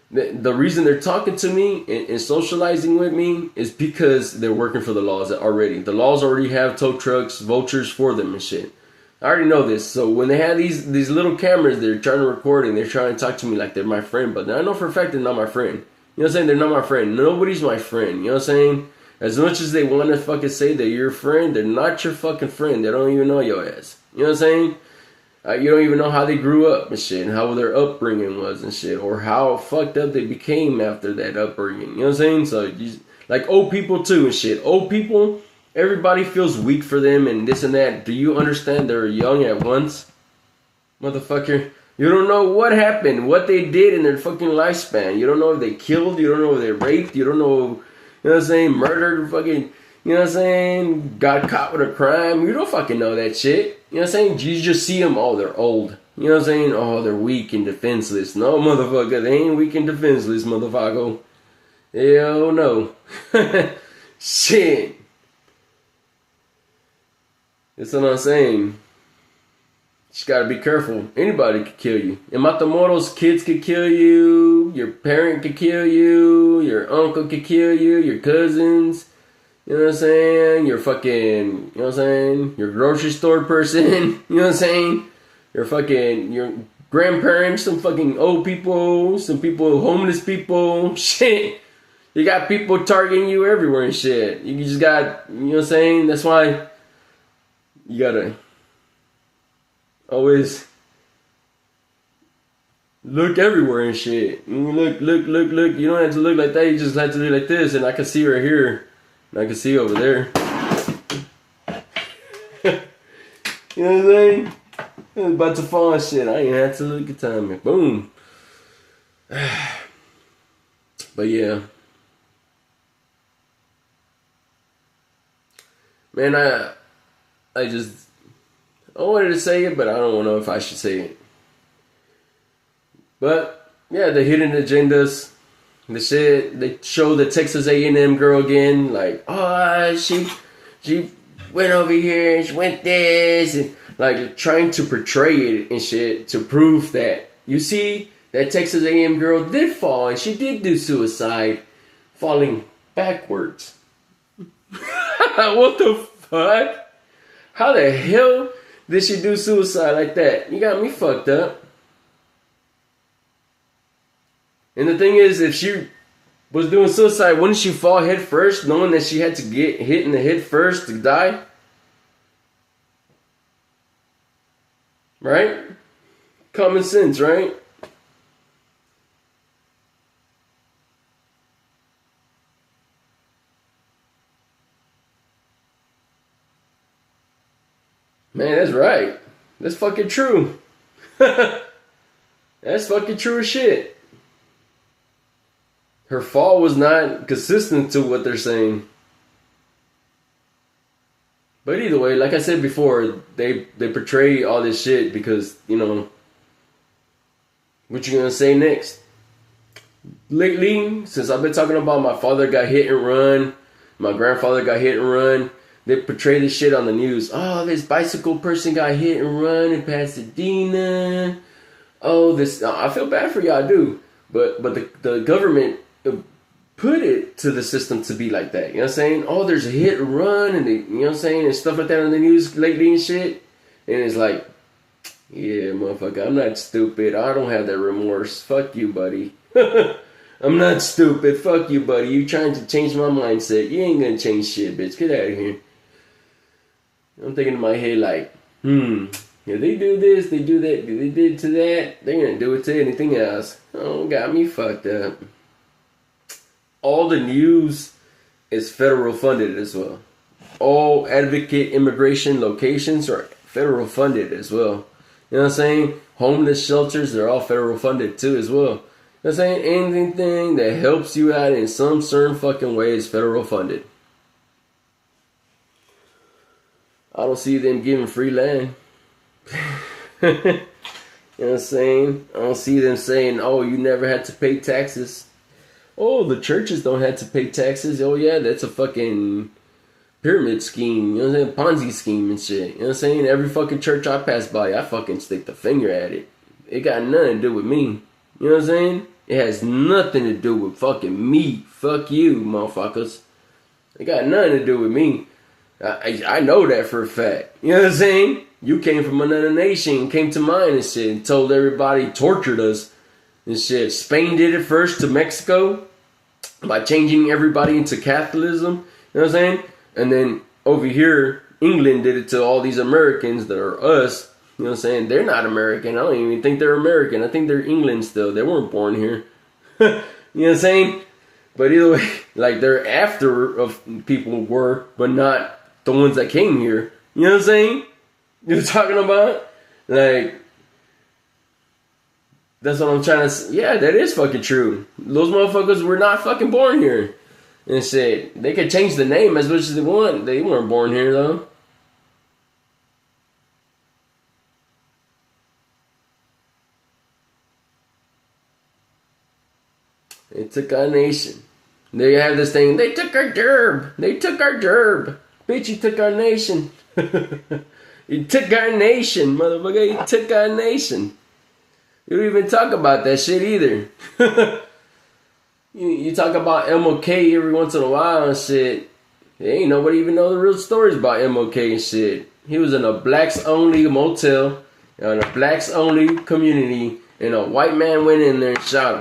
The reason they're talking to me and socializing with me is because they're working for the laws already. The laws already have tow trucks, vultures for them and shit. I already know this. So when they have these little cameras, they're trying to record and they're trying to talk to me like they're my friend. But I know for a fact they're not my friend. You know what I'm saying? They're not my friend. Nobody's my friend. You know what I'm saying? As much as they want to fucking say that you're a friend, they're not your fucking friend. They don't even know your ass. You know what I'm saying? You don't even know how they grew up and shit, and how their upbringing was and shit, or how fucked up they became after that upbringing. You know what I'm saying? So, like old people too and shit. Old people, everybody feels weak for them and this and that. Do you understand they're young at once? Motherfucker. You don't know what happened, what they did in their fucking lifespan. You don't know if they killed, you don't know if they raped, you don't know, you know what I'm saying, murdered, fucking, you know what I'm saying, got caught with a crime. You don't fucking know that shit. You know what I'm saying? You just see them, oh, they're old. You know what I'm saying? Oh, they're weak and defenseless. No, motherfucker, they ain't weak and defenseless, motherfucker. Hell no. Shit. That's what I'm saying. Just gotta be careful. Anybody could kill you. In Matamoros, kids could kill you. Your parent could kill you. Your uncle could kill you. Your cousins. You know what I'm saying? Your fucking, you know what I'm saying? Your grocery store person. You know what I'm saying? Your grandparents, some fucking old people, some people, homeless people. Shit. You got people targeting you everywhere and shit. You just got, you know what I'm saying? That's why you gotta always look everywhere and shit. You look. You don't have to look like that. You just have to look like this. And I can see right here. And I can see over there. You know what I'm saying? I was about to fall and shit. I ain't had to look at time. Boom. But yeah. Man, I wanted to say it, but I don't know if I should say it. But yeah, the hidden agendas, the shit. They show the Texas A&M girl again, like, oh, she went over here and she went this, and like trying to portray it and shit to prove that, you see, that Texas A&M girl did fall and she did do suicide, falling backwards. What the fuck? How the hell did she do suicide like that? You got me fucked up. And the thing is, if she was doing suicide, wouldn't she fall head first, knowing that she had to get hit in the head first to die? Right? Common sense, right? Man, that's right. That's fucking true. That's fucking true as shit. Her fall was not consistent to what they're saying. But either way, like I said before, they portray all this shit because, you know, what you gonna say next? Lately, since I've been talking about my father got hit and run, my grandfather got hit and run, they portray this shit on the news. Oh, this bicycle person got hit and run in Pasadena. Oh, this, I feel bad for y'all, I do. But the government put it to the system to be like that. You know what I'm saying? Oh, there's a hit and run, and they, you know what I'm saying, and stuff like that on the news lately and shit. And it's like, yeah, motherfucker, I'm not stupid. I don't have that remorse. Fuck you, buddy. I I'm not stupid. Fuck you, buddy. You trying to change my mindset. You ain't gonna change shit, bitch. Get out of here. I'm thinking in my head like, if they do this, they do that, they did to that, they're gonna do it to anything else. Oh, got me fucked up. All the news is federal funded as well. All advocate immigration locations are federal funded as well. You know what I'm saying? Homeless shelters, they're all federal funded too as well. You know what I'm saying? Anything that helps you out in some certain fucking way is federal funded. I don't see them giving free land. You know what I'm saying? I don't see them saying, oh, you never had to pay taxes. Oh, the churches don't have to pay taxes. Oh, yeah, that's a fucking pyramid scheme. You know what I'm saying? Ponzi scheme and shit. You know what I'm saying? Every fucking church I pass by, I fucking stick the finger at it. It got nothing to do with me. You know what I'm saying? It has nothing to do with fucking me. Fuck you, motherfuckers. It got nothing to do with me. I know that for a fact. You know what I'm saying? You came from another nation, came to mine and shit, and told everybody, tortured us and shit. Spain did it first to Mexico by changing everybody into Catholicism. You know what I'm saying? And then over here, England did it to all these Americans that are us. You know what I'm saying? They're not American. I don't even think they're American. I think they're England still. They weren't born here. You know what I'm saying? But either way, like they're after of people were, but not the ones that came here. You know what I'm saying? You're talking about? Like, that's what I'm trying to say. Yeah, that is fucking true. Those motherfuckers were not fucking born here. And shit, they could change the name as much as they want. They weren't born here, though. They took our nation. They have this thing, they took our derb. They took our derb. Bitch, you took our nation. You took our nation, motherfucker. You took our nation. You don't even talk about that shit either. You talk about MLK every once in a while and shit. Ain't nobody even know the real stories about MLK and shit. He was in a blacks only motel, in a blacks only community, and a white man went in there and shot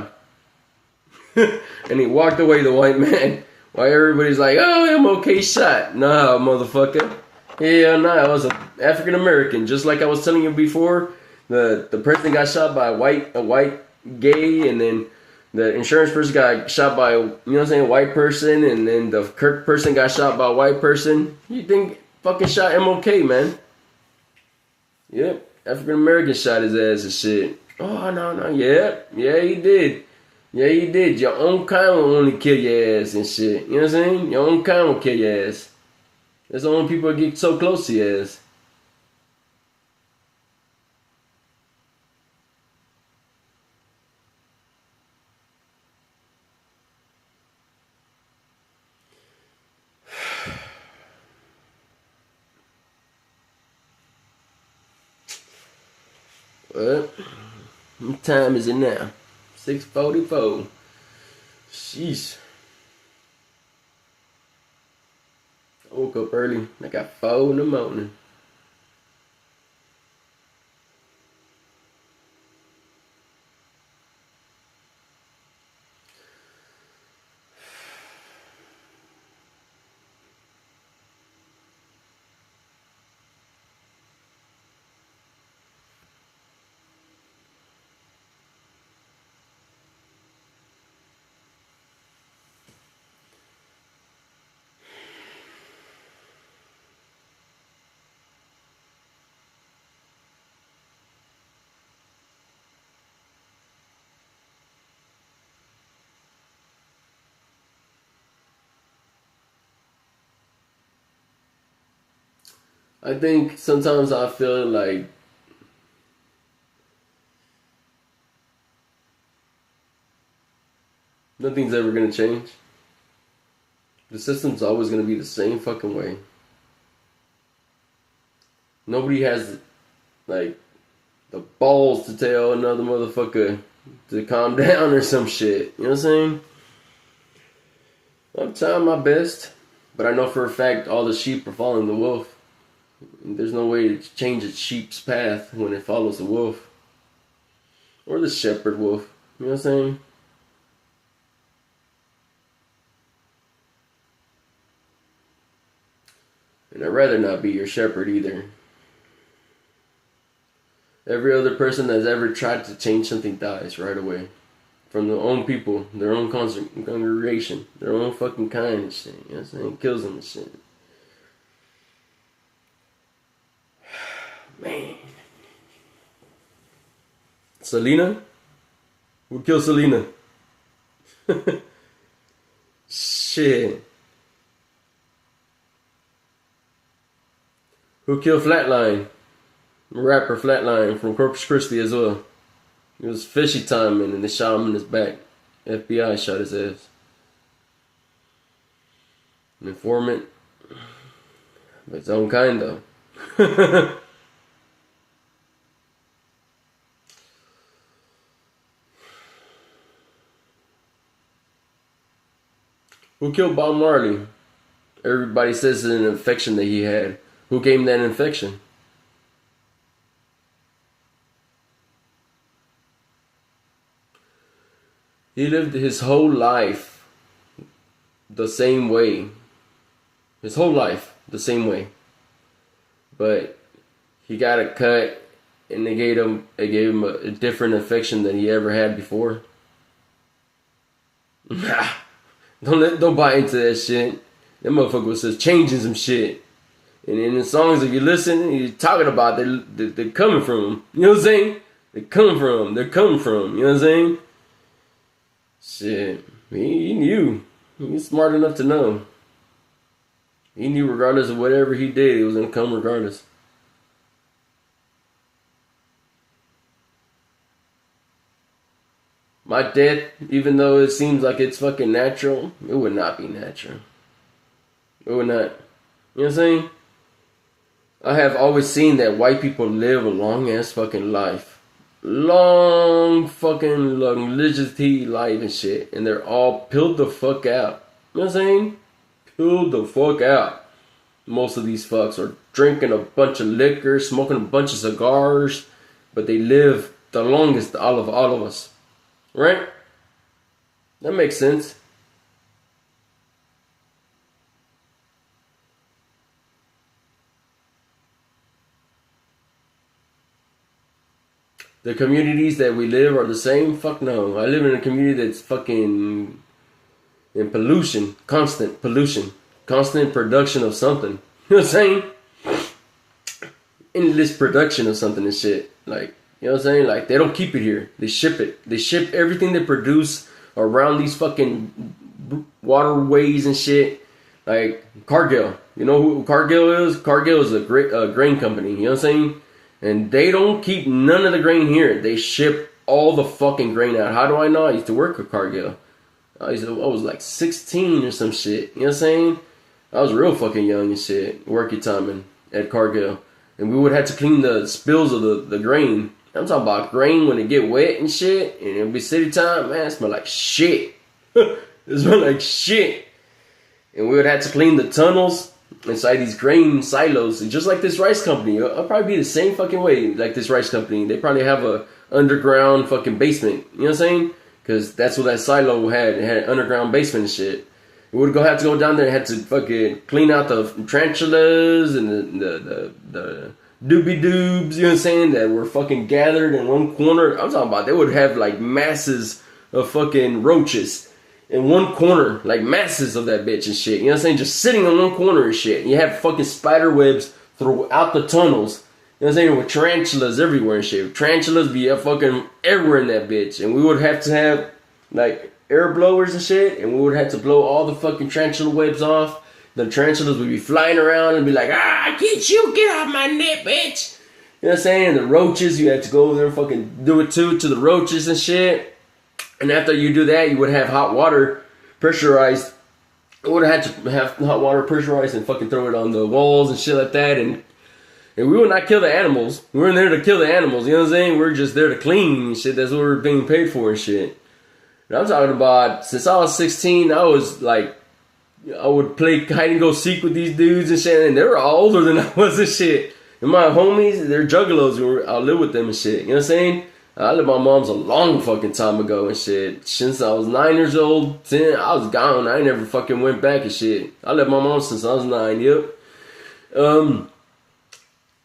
him. And he walked away, the white man. While everybody's like, oh, MLK shot. Nah, motherfucker. Hell nah, it was an African American. Just like I was telling you before, the person got shot by a white gay, and then the insurance person got shot by a white person, and then the Kirk person got shot by a white person. You think fucking shot MLK, man? Yep, African American shot his ass and shit. Oh no, yeah he did. Yeah, you did. Your own kind will only kill your ass and shit. You know what I'm saying? Your own kind will kill your ass. That's the only people that get so close to your ass. Well, what time is it now? 6:44. Sheesh. I woke up early. I got 4 in the morning. I think sometimes I feel like nothing's ever gonna change. The system's always gonna be the same fucking way. Nobody has like the balls to tell another motherfucker to calm down or some shit. You know what I'm saying? I'm trying my best, but I know for a fact all the sheep are following the wolf. There's no way to change a sheep's path when it follows the wolf. Or the shepherd wolf. You know what I'm saying? And I'd rather not be your shepherd either. Every other person that's ever tried to change something dies right away. From their own people, their own congregation, their own fucking kind and shit. You know what I'm saying? Kills them and shit. Man. Selena? Who killed Selena? Shit. Who killed Flatline? Rapper Flatline from Corpus Christi as well. It was fishy timing and they shot him in his back. FBI shot his ass. An informant. Of its own kind though. Who killed Bob Marley? Everybody says it's an infection that he had. Who gave him that infection? He lived his whole life the same way. His whole life the same way. But he got a cut and they gave him a different infection than he ever had before. Don't buy into that shit. That motherfucker was just changing some shit. And in the songs, if you listen, he's talking about they're coming from him. You know what I'm saying? They're coming from him. They're coming from him. You know what I'm saying? Shit. He knew. He's smart enough to know. He knew regardless of whatever he did, it was going to come regardless. My death, even though it seems like it's fucking natural, it would not be natural. It would not. You know what I'm saying? I have always seen that white people live a long ass fucking life. Long fucking longevity life and shit. And they're all pilled the fuck out. You know what I'm saying? Pilled the fuck out. Most of these fucks are drinking a bunch of liquor, smoking a bunch of cigars, but they live the longest out of all of us. Right? That makes sense. The communities that we live are the same? Fuck no. I live in a community that's fucking in pollution. Constant pollution. Constant production of something. You know what I'm saying? Endless production of something and shit. Like, you know what I'm saying? Like, they don't keep it here. They ship it. They ship everything they produce around these fucking waterways and shit. Like, Cargill. You know who Cargill is? Cargill is a grain company. You know what I'm saying? And they don't keep none of the grain here. They ship all the fucking grain out. How do I know? I used to work at Cargill. I was like 16 or some shit. You know what I'm saying? I was real fucking young and shit. Working timing at Cargill. And we would have to clean the spills of the grain. I'm talking about grain when it get wet and shit. And it'll be city time. Man, it smell like shit. It smell like shit. And we would have to clean the tunnels inside these grain silos, just like this rice company. It'll probably be the same fucking way like this rice company. They probably have a underground fucking basement. You know what I'm saying? Because that's what that silo had. It had an underground basement and shit. We would have to go down there and had to fucking clean out the tarantulas and the doobie-doobs, you know what I'm saying, that were fucking gathered in one corner. I'm talking about they would have like masses of fucking roaches in one corner, like masses of that bitch and shit. You know what I'm saying? Just sitting in one corner and shit. And you have fucking spider webs throughout the tunnels. You know what I'm saying? With tarantulas everywhere and shit. Tarantulas be fucking everywhere in that bitch. And we would have to have like air blowers and shit. And we would have to blow all the fucking tarantula webs off. The tarantulas would be flying around and be like, get off my net, bitch. You know what I'm saying? And the roaches, you had to go over there and fucking do it to the roaches and shit. And after you do that, you would have hot water pressurized. You would have had to have hot water pressurized and fucking throw it on the walls and shit like that. And we would not kill the animals. We weren't there to kill the animals. You know what I'm saying? We're just there to clean and shit. That's what we're being paid for and shit. And I'm talking about, since I was 16, I was like, I would play hide and go seek with these dudes and shit. And they were all older than I was and shit. And my homies, they're juggalos. I live with them and shit. You know what I'm saying? I lived with my mom's a long fucking time ago and shit. Since I was 9 years old, 10, I was gone. I never fucking went back and shit. I lived with my mom since I was 9, yep. And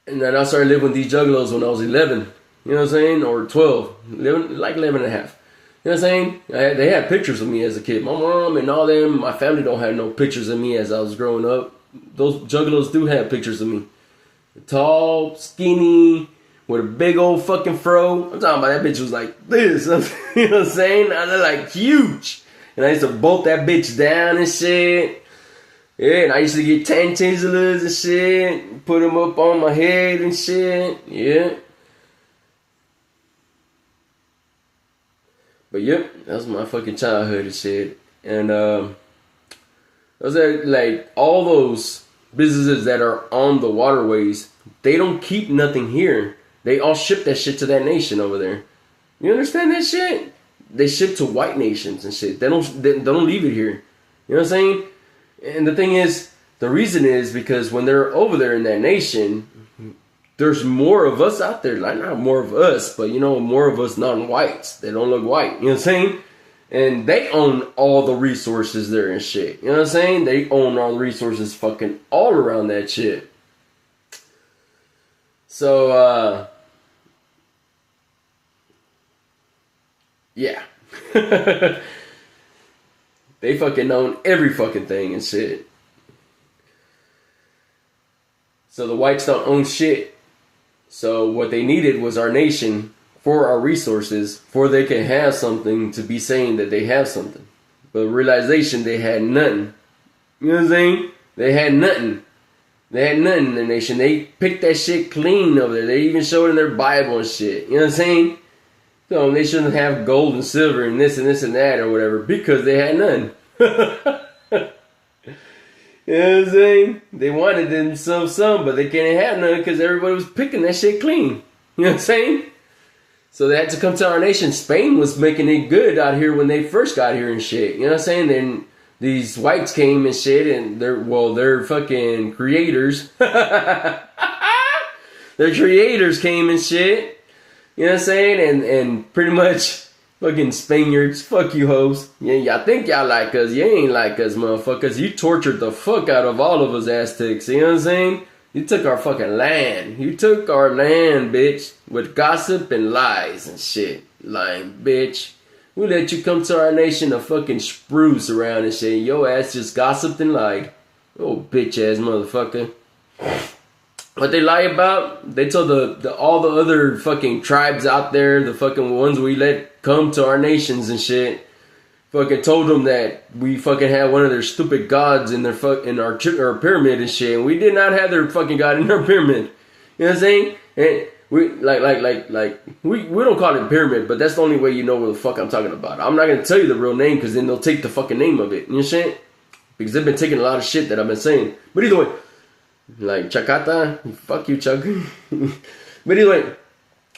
then I started living with these juggalos when I was 11. You know what I'm saying? Or 12. 11, like 11 and a half. You know what I'm saying? They had pictures of me as a kid. My mom and all them, my family don't have no pictures of me as I was growing up. Those juggalos do have pictures of me. Tall, skinny, with a big old fucking fro. I'm talking about that bitch was like this. You know what I'm saying? I look like huge. And I used to bolt that bitch down and shit. Yeah, and I used to get 10 chinchillas and shit. Put them up on my head and shit. Yeah. But yep, that was my fucking childhood and shit. And those are like all those businesses that are on the waterways, they don't keep nothing here. They all ship that shit to that nation over there. You understand that shit? They ship to white nations and shit. They don't leave it here. You know what I'm saying? And the thing is, the reason is because when they're over there in that nation, there's more of us out there. Like, not more of us, but, you know, more of us non-whites. They don't look white. You know what I'm saying? And they own all the resources there and shit. You know what I'm saying? They own all the resources fucking all around that shit. So, yeah. They fucking own every fucking thing and shit. So the whites don't own shit. So what they needed was our nation for our resources, for they can have something to be saying that they have something. But realization, they had nothing. You know what I'm saying? They had nothing. They had nothing in their nation. They picked that shit clean over there. They even showed in their Bible and shit. You know what I'm saying? So they shouldn't have gold and silver and this and that or whatever because they had none. You know what I'm saying? They wanted them some, but they can't have none because everybody was picking that shit clean. You know what I'm saying? So they had to come to our nation. Spain was making it good out here when they first got here and shit. You know what I'm saying? Then these whites came and shit, and they're fucking creators. Their creators came and shit. You know what I'm saying? And pretty much fucking Spaniards, fuck you hoes. Yeah, y'all think y'all like us. You ain't like us, motherfuckers. You tortured the fuck out of all of us Aztecs. You know what I'm saying? You took our fucking land. You took our land, bitch, with gossip and lies and shit. Lying bitch. We let you come to our nation to fucking spruce around and shit. Your ass just gossiped and lied. Oh, bitch ass motherfucker. What they lie about, they told all the other fucking tribes out there, the fucking ones we let come to our nations and shit, fucking told them that we fucking had one of their stupid gods in our pyramid and shit, and we did not have their fucking god in our pyramid. You know what I'm saying? And we we don't call it pyramid, but that's the only way you know what the fuck I'm talking about. I'm not gonna tell you the real name because then they'll take the fucking name of it. You know what I'm saying? Because they've been taking a lot of shit that I've been saying. But either way. Like Chacata, fuck you, Chuck. But anyway,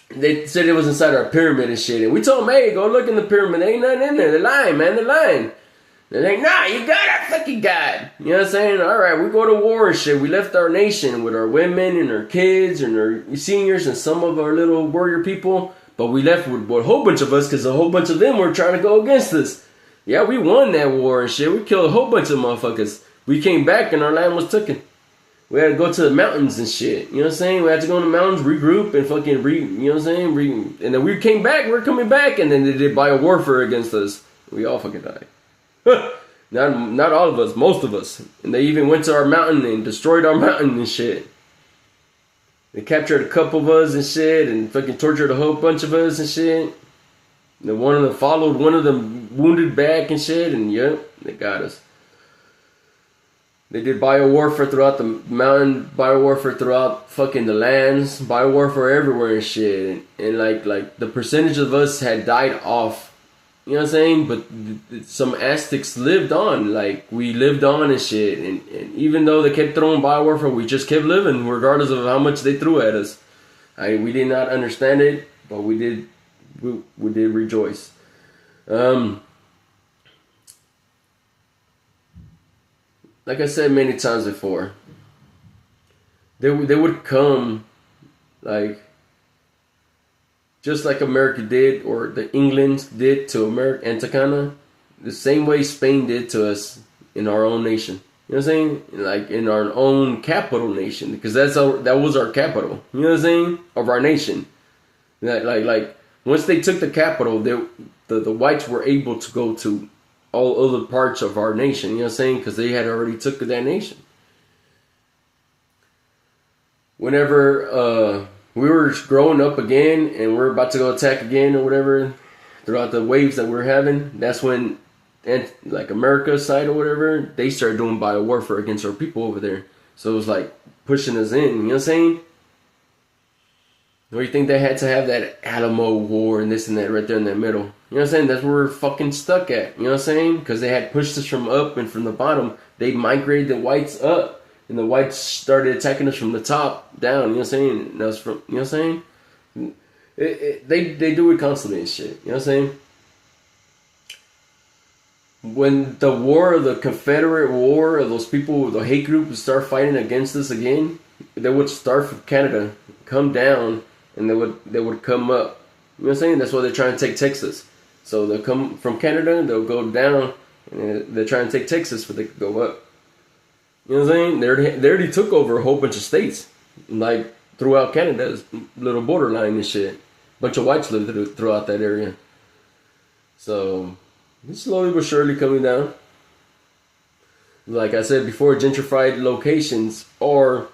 they said it was inside our pyramid and shit. And we told them, hey, go look in the pyramid. There ain't nothing in there. They're lying, man. They're lying. They're like, nah, you got our fucking God. You know what I'm saying? Alright, we go to war and shit. We left our nation with our women and our kids and our seniors and some of our little warrior people. But we left with a whole bunch of us because a whole bunch of them were trying to go against us. Yeah, we won that war and shit. We killed a whole bunch of motherfuckers. We came back and our land was taken. We had to go to the mountains and shit. You know what I'm saying? We had to go in the mountains, regroup, and fucking you know what I'm saying? And then we came back, we're coming back, and then they did biowarfare against us. We all fucking died. Not all of us, most of us. And they even went to our mountain and destroyed our mountain and shit. They captured a couple of us and shit, and fucking tortured a whole bunch of us and shit. And one of them followed, one of them wounded back and shit, and yep, they got us. They did biowarfare throughout the mountain, biowarfare throughout fucking the lands, biowarfare everywhere and shit. And like the percentage of us had died off. You know what I'm saying? But some Aztecs lived on. Like, we lived on and shit. And even though they kept throwing biowarfare, we just kept living regardless of how much they threw at us. We did not understand it, but we did rejoice. Like I said many times before, they would come, like, just like America did, or the England did to America and Tacana, the same way Spain did to us in our own nation. You know what I'm saying? Like in our own capital nation, because that was our capital. You know what I'm saying? Of our nation. Like once they took the capital, the whites were able to go to all other parts of our nation. You know what I'm saying? Because they had already took that nation. Whenever we were growing up again and we're about to go attack again or whatever, throughout the waves that we're having, that's when, and like America's side or whatever, they started doing bio warfare against our people over there. So it was like pushing us in. You know what I'm saying? Or you think they had to have that Alamo War and this and that right there in the middle? You know what I'm saying? That's where we're fucking stuck at. You know what I'm saying? Because they had pushed us from up and from the bottom. They migrated the whites up. And the whites started attacking us from the top down. You know what I'm saying? And that was from, you know what I'm saying? They do it constantly and shit. You know what I'm saying? When the war, the Confederate War, or those people, the hate group would start fighting against us again, they would start from Canada, come down, and they would come up. You know what I'm saying? That's why they're trying to take Texas. So they'll come from Canada, they'll go down, and they're trying to take Texas, but they could go up. You know what I'm saying? They already took over a whole bunch of states, like throughout Canada's little borderline and shit. A bunch of whites live throughout that area. So it's slowly but surely coming down. Like I said before, gentrified locations are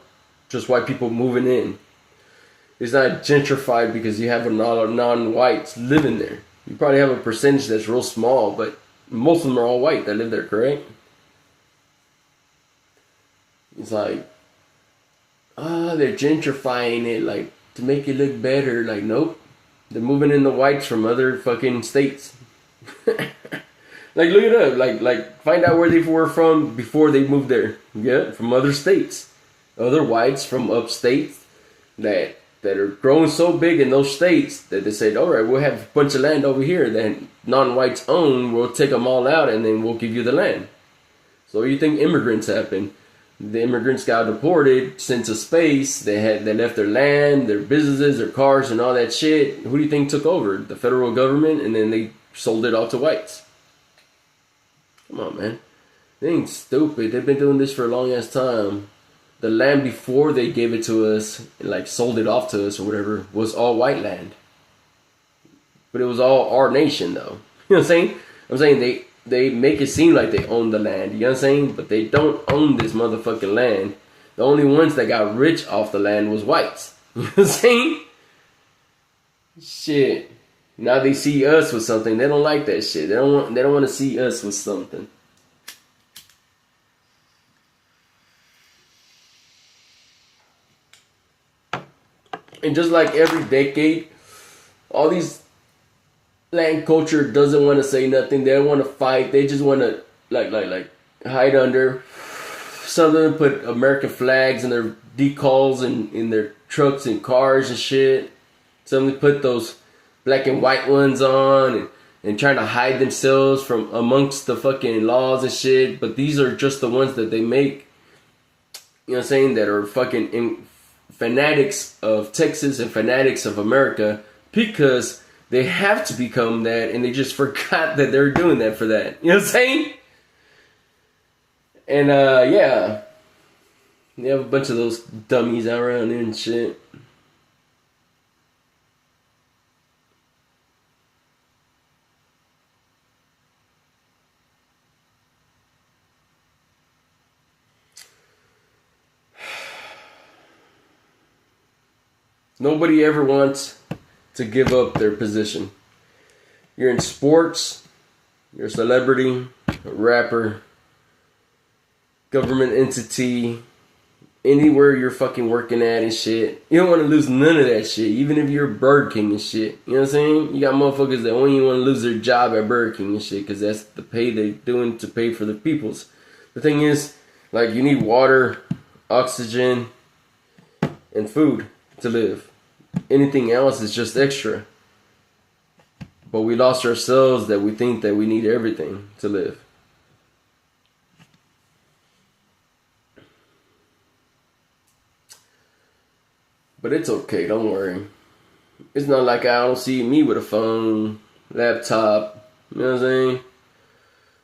just white people moving in. It's not gentrified because you have a non-whites living there. You probably have a percentage that's real small, but most of them are all white that live there, correct? It's like, they're gentrifying it, like, to make it look better. Like, nope. They're moving in the whites from other fucking states. Like, look it up. Like, find out where they were from before they moved there. Yeah, from other states. Other whites from upstate that are growing so big in those states that they said, all right, we'll have a bunch of land over here that non-whites own. We'll take them all out, and then we'll give you the land. So you think immigrants happened? The immigrants got deported, sent to space. They left their land, their businesses, their cars, and all that shit. Who do you think took over? The federal government, and then they sold it all to whites. Come on, man. They ain't stupid. They've been doing this for a long ass time. The land before they gave it to us, like sold it off to us or whatever, was all white land. But it was all our nation, though. You know what I'm saying? I'm saying they make it seem like they own the land, you know what I'm saying? But they don't own this motherfucking land. The only ones that got rich off the land was whites. You know what I'm saying? Shit. Now they see us with something. They don't like that shit. They don't want to see us with something. And just like every decade, all these land culture doesn't want to say nothing. They don't want to fight. They just want to like hide under. Some of them put American flags in their decals and in their trucks and cars and shit. Some of them put those black and white ones on and trying to hide themselves from amongst the fucking laws and shit. But these are just the ones that they make. You know what I'm saying? That are fucking fanatics of Texas and fanatics of America because they have to become that, and they just forgot that they're doing that for that. You know what I'm saying? And, yeah. They have a bunch of those dummies out around there and shit. Nobody ever wants to give up their position. You're in sports, you're a celebrity, a rapper, government entity, anywhere you're fucking working at and shit. You don't want to lose none of that shit, even if you're Burger King and shit. You know what I'm saying? You got motherfuckers that only want to lose their job at Burger King and shit because that's the pay they're doing to pay for the peoples. The thing is, like, you need water, oxygen, and food to live. Anything else is just extra. But we lost ourselves that we think that we need everything to live. But it's okay, don't worry. It's not like I don't see me with a phone, laptop, you know what I'm saying?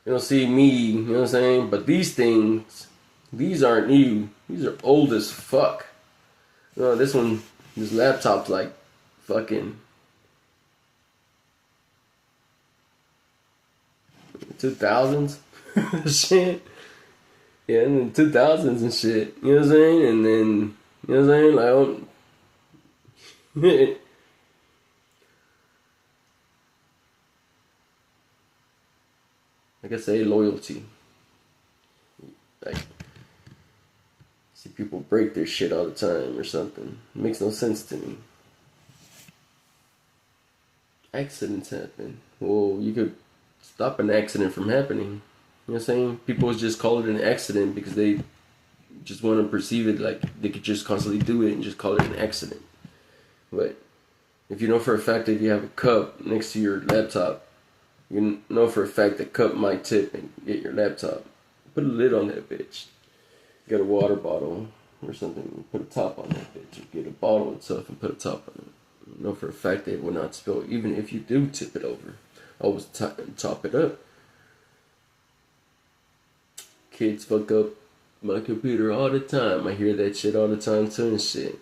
You don't see me, you know what I'm saying? But these things These aren't new. These are old as fuck. No, this laptop's like fucking 2000s shit. Yeah, in the 2000s and shit. You know what I'm saying? And then, you know what I'm saying? Like, like I say, loyalty. Like, see people break their shit all the time or something. It makes no sense to me. Accidents happen. Well, you could stop an accident from happening. You know what I'm saying? People just call it an accident because they just want to perceive it like they could just constantly do it and just call it an accident. But if you know for a fact that if you have a cup next to your laptop, you know for a fact the cup might tip and get your laptop. Put a lid on that bitch. Get a water bottle or something, put a top on that bitch. Or get a bottle itself and put a top on it. You know for a fact that it will not spill, even if you do tip it over. Always top it up. Kids fuck up my computer all the time. I hear that shit all the time too and shit.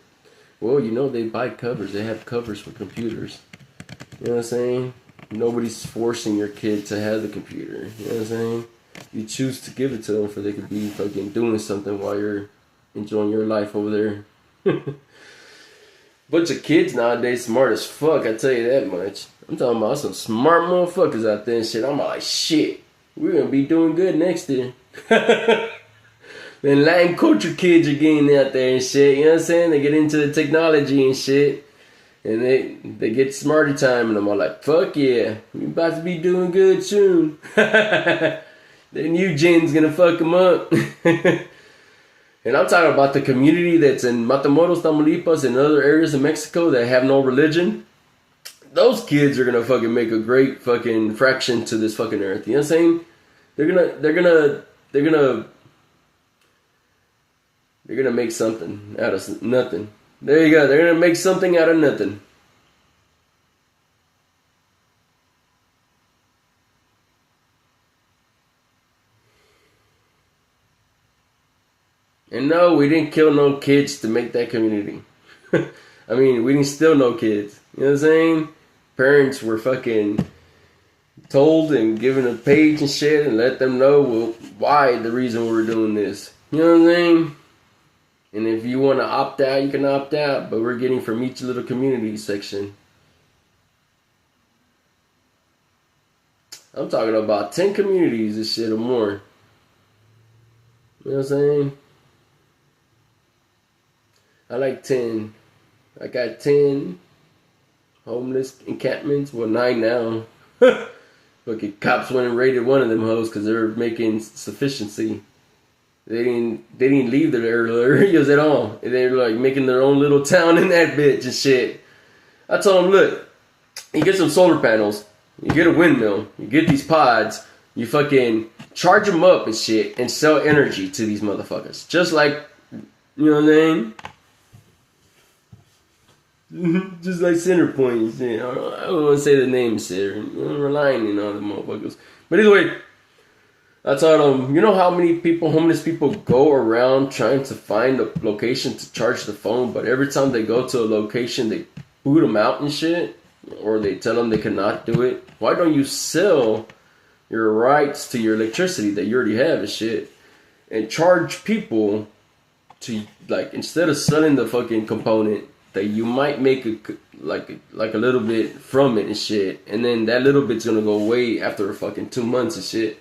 Well, you know they buy covers. They have covers for computers. You know what I'm saying? Nobody's forcing your kid to have the computer. You know what I'm saying? You choose to give it to them for they could be fucking doing something while you're enjoying your life over there. Bunch of kids nowadays smart as fuck, I tell you that much. I'm talking about some smart motherfuckers out there and shit. I'm like, shit, we're gonna be doing good next year. Then Latin culture kids are getting out there and shit, you know what I'm saying? They get into the technology and shit. And they get smarty time and I'm all like, fuck yeah, we about to be doing good soon. The new gen's gonna fuck them up. And I'm talking about the community that's in Matamoros, Tamaulipas, and other areas of Mexico that have no religion. Those kids are gonna fucking make a great fucking fraction to this fucking earth. You know what I'm saying? They're gonna make something out of nothing. There you go. They're gonna make something out of nothing. And no, we didn't kill no kids to make that community. I mean, we didn't steal no kids. You know what I'm saying? Parents were fucking told and given a page and shit and let them know why the reason we're doing this. You know what I'm saying? And if you want to opt out, you can opt out. But we're getting from each little community section. I'm talking about 10 communities and shit or more. You know what I'm saying? I like 10. I got 10 homeless encampments. Well, 9 now. Fucking cops went and raided one of them hoes because they were making sufficiency. They didn't leave their areas at all. They were like making their own little town in that bitch and shit. I told them, look, you get some solar panels, you get a windmill, you get these pods, you fucking charge them up and shit and sell energy to these motherfuckers. Just like, you know what I'm saying? Just like Centerpoint and shit. I don't want to say the name shit. I'm relying on all the motherfuckers. But either way, I told them, you know how many homeless people go around trying to find a location to charge the phone, but every time they go to a location, they boot them out and shit? Or they tell them they cannot do it? Why don't you sell your rights to your electricity that you already have and shit and charge people to, like, instead of selling the fucking component, that you might make like a little bit from it and shit, and then that little bit's gonna go away after fucking 2 months and shit.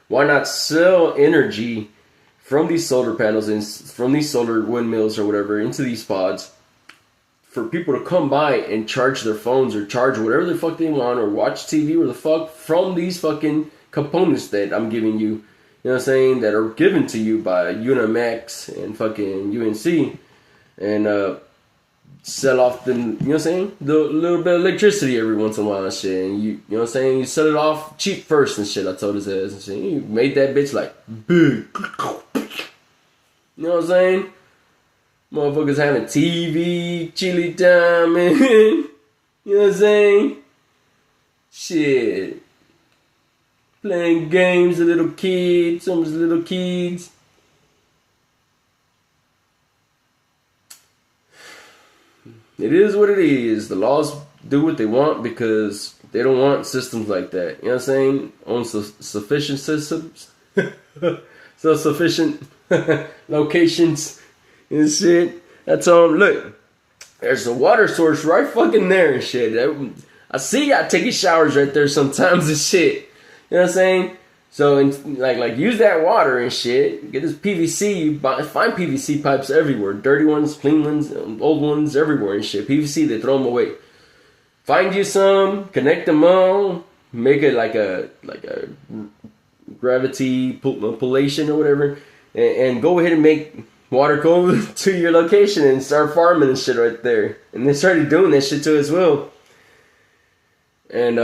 Why not sell energy from these solar panels and from these solar windmills or whatever into these pods for people to come by and charge their phones or charge whatever the fuck they want or watch TV or the fuck from these fucking components that I'm giving you, you know what I'm saying, that are given to you by UNMX and fucking UNC, and sell off the, you know what I'm saying, the little bit of electricity every once in a while and shit, and you know what I'm saying, you sell it off cheap first and shit. I told his ass and shit. You made that bitch like big. You know what I'm saying? Motherfuckers having TV, chili time, man. You know what I'm saying? Shit. Playing games with little kids, some little kids. It is what it is. The laws do what they want because they don't want systems like that. You know what I'm saying? On sufficient systems. Sufficient locations and shit. That's all. Look, there's a water source right fucking there and shit. I see y'all taking showers right there sometimes and shit. You know what I'm saying? So, like use that water and shit. Get this PVC. Find PVC pipes everywhere. Dirty ones, clean ones, old ones, everywhere and shit. PVC, they throw them away. Find you some, connect them all, make it like a gravity pullation or whatever, and go ahead and make water go to your location and start farming and shit right there. And they started doing that shit too as well. And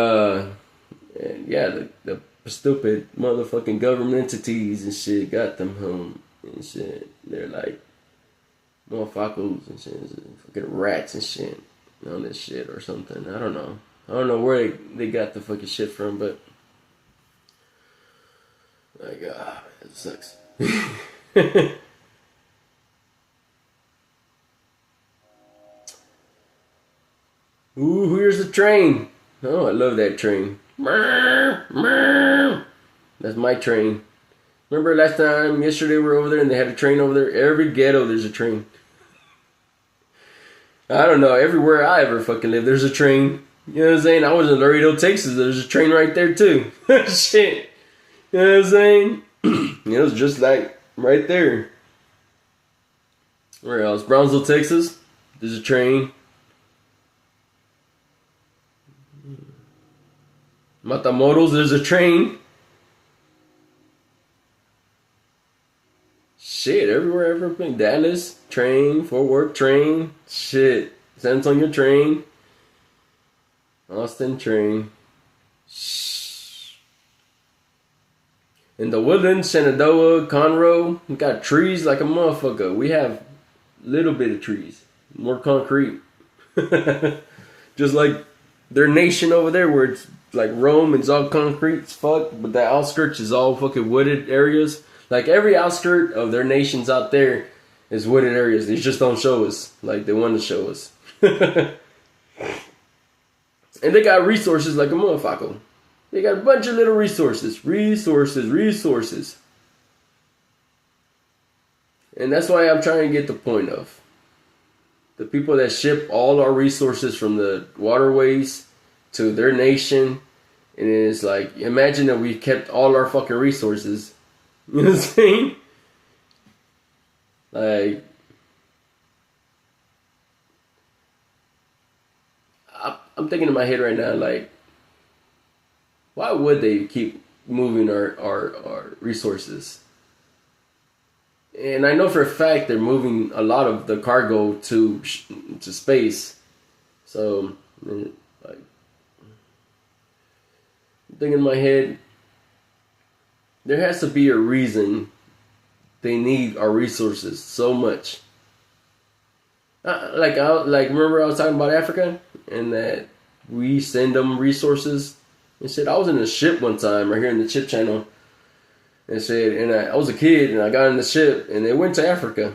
yeah, the stupid motherfucking government entities and shit got them home and shit. They're like motherfuckers and shit, fucking rats and shit on this shit or something. I don't know where they got the fucking shit from, but like it sucks. Ooh, here's the train. Oh, I love that train. That's my train. Remember yesterday we were over there and they had a train over there? Every ghetto there's a train. I don't know, everywhere I ever fucking live there's a train. You know what I'm saying? I was in Laredo, Texas, there's a train right there too. Shit. You know what I'm saying? It was just like right there. Where else? Brownsville, Texas, there's a train. Matamoros, there's a train. Shit, everywhere I've ever been. Dallas, train. Fort Worth, train. Shit. San Antonio, train. Austin, train. In the Woodlands, Shenandoah, Conroe, we got trees like a motherfucker. We have little bit of trees. More concrete. Just like their nation over there where it's like Rome, it's all concrete as fuck, but the outskirts is all fucking wooded areas. Like every outskirt of their nations out there is wooded areas. They just don't show us like they want to show us. And they got resources like a motherfucker. They got a bunch of little resources. Resources. And that's why I'm trying to get the point of. The people that ship all our resources from the waterways to their nation. And it's like, imagine that we kept all our fucking resources. You know what I'm saying? Like, I'm thinking in my head right now, like, why would they keep moving our resources? And I know for a fact they're moving a lot of the cargo to space. So, like, I'm thinking in my head, there has to be a reason they need our resources so much. Like remember I was talking about Africa and that we send them resources and shit. I was in a ship one time right here in the Chip Channel and shit, and I was a kid and I got in the ship and it went to Africa. You know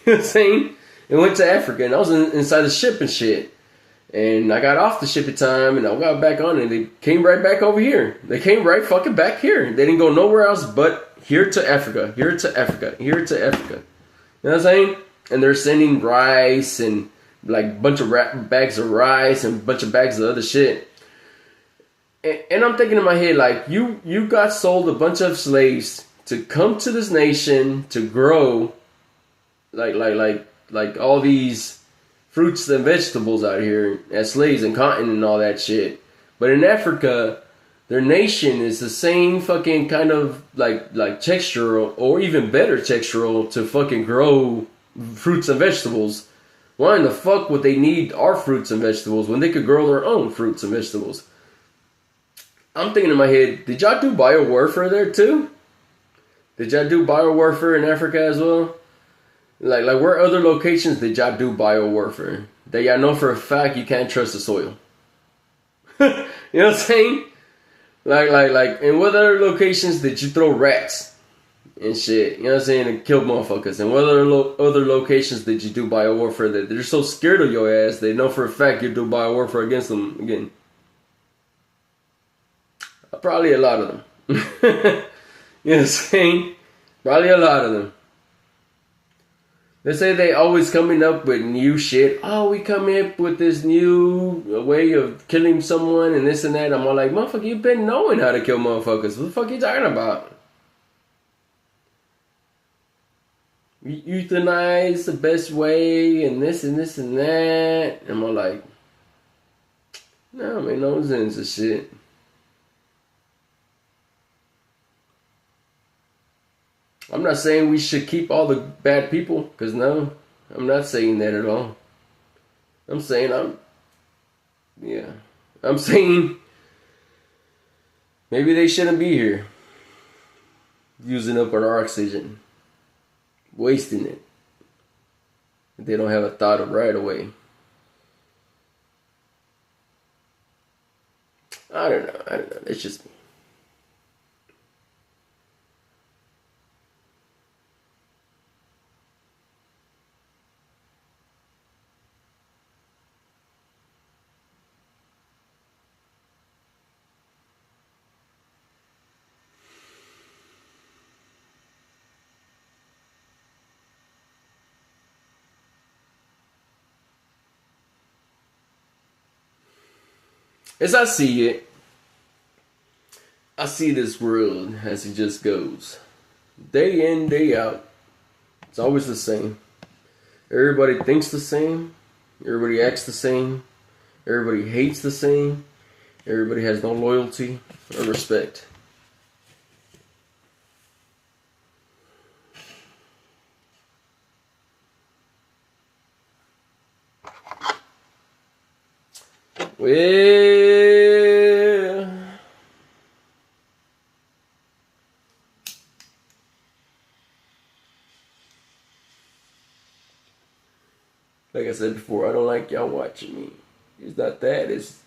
what I'm saying? It went to Africa and I was inside the ship and shit. And I got off the ship at time and I got back on and they came right back over here. They came right fucking back here. They didn't go nowhere else but here to Africa. Here to Africa. Here to Africa. You know what I'm saying? And they're sending rice and like a bunch of bags of rice and a bunch of bags of other shit. And I'm thinking in my head, like, you got sold a bunch of slaves to come to this nation to grow like all these fruits and vegetables out here as slaves and cotton and all that shit. But in Africa, their nation is the same fucking kind of like textural or even better textural to fucking grow fruits and vegetables. Why in the fuck would they need our fruits and vegetables when they could grow their own fruits and vegetables? I'm thinking in my head, did y'all do biowarfare there too? Did y'all do biowarfare in Africa as well? Like where other locations did y'all do biowarfare? That y'all know for a fact you can't trust the soil. You know what I'm saying? Like, in what other locations did you throw rats? and shit. You know what I'm saying? And kill motherfuckers. And what other locations did you do biowarfare that they're so scared of your ass? They know for a fact you do biowarfare against them again. Probably a lot of them. You know what I'm saying? Probably a lot of them. They say they always coming up with new shit. Oh, we come up with this new way of killing someone and this and that. I'm all like, motherfucker, you've been knowing how to kill motherfuckers. What the fuck are you talking about? Euthanize the best way and this and this and that. And I'm like, no, man, no sense of shit. I'm not saying we should keep all the bad people, because no, I'm not saying that at all. I'm saying I'm saying maybe they shouldn't be here. Using up our oxygen. Wasting it. They don't have a thought of right away. I don't know. It's just me. As I see it, I see this world as it just goes. Day in, day out. It's always the same. Everybody thinks the same. Everybody acts the same. Everybody hates the same. Everybody has no loyalty or respect. Well, like I said before, I don't like y'all watching me. It's not that. It's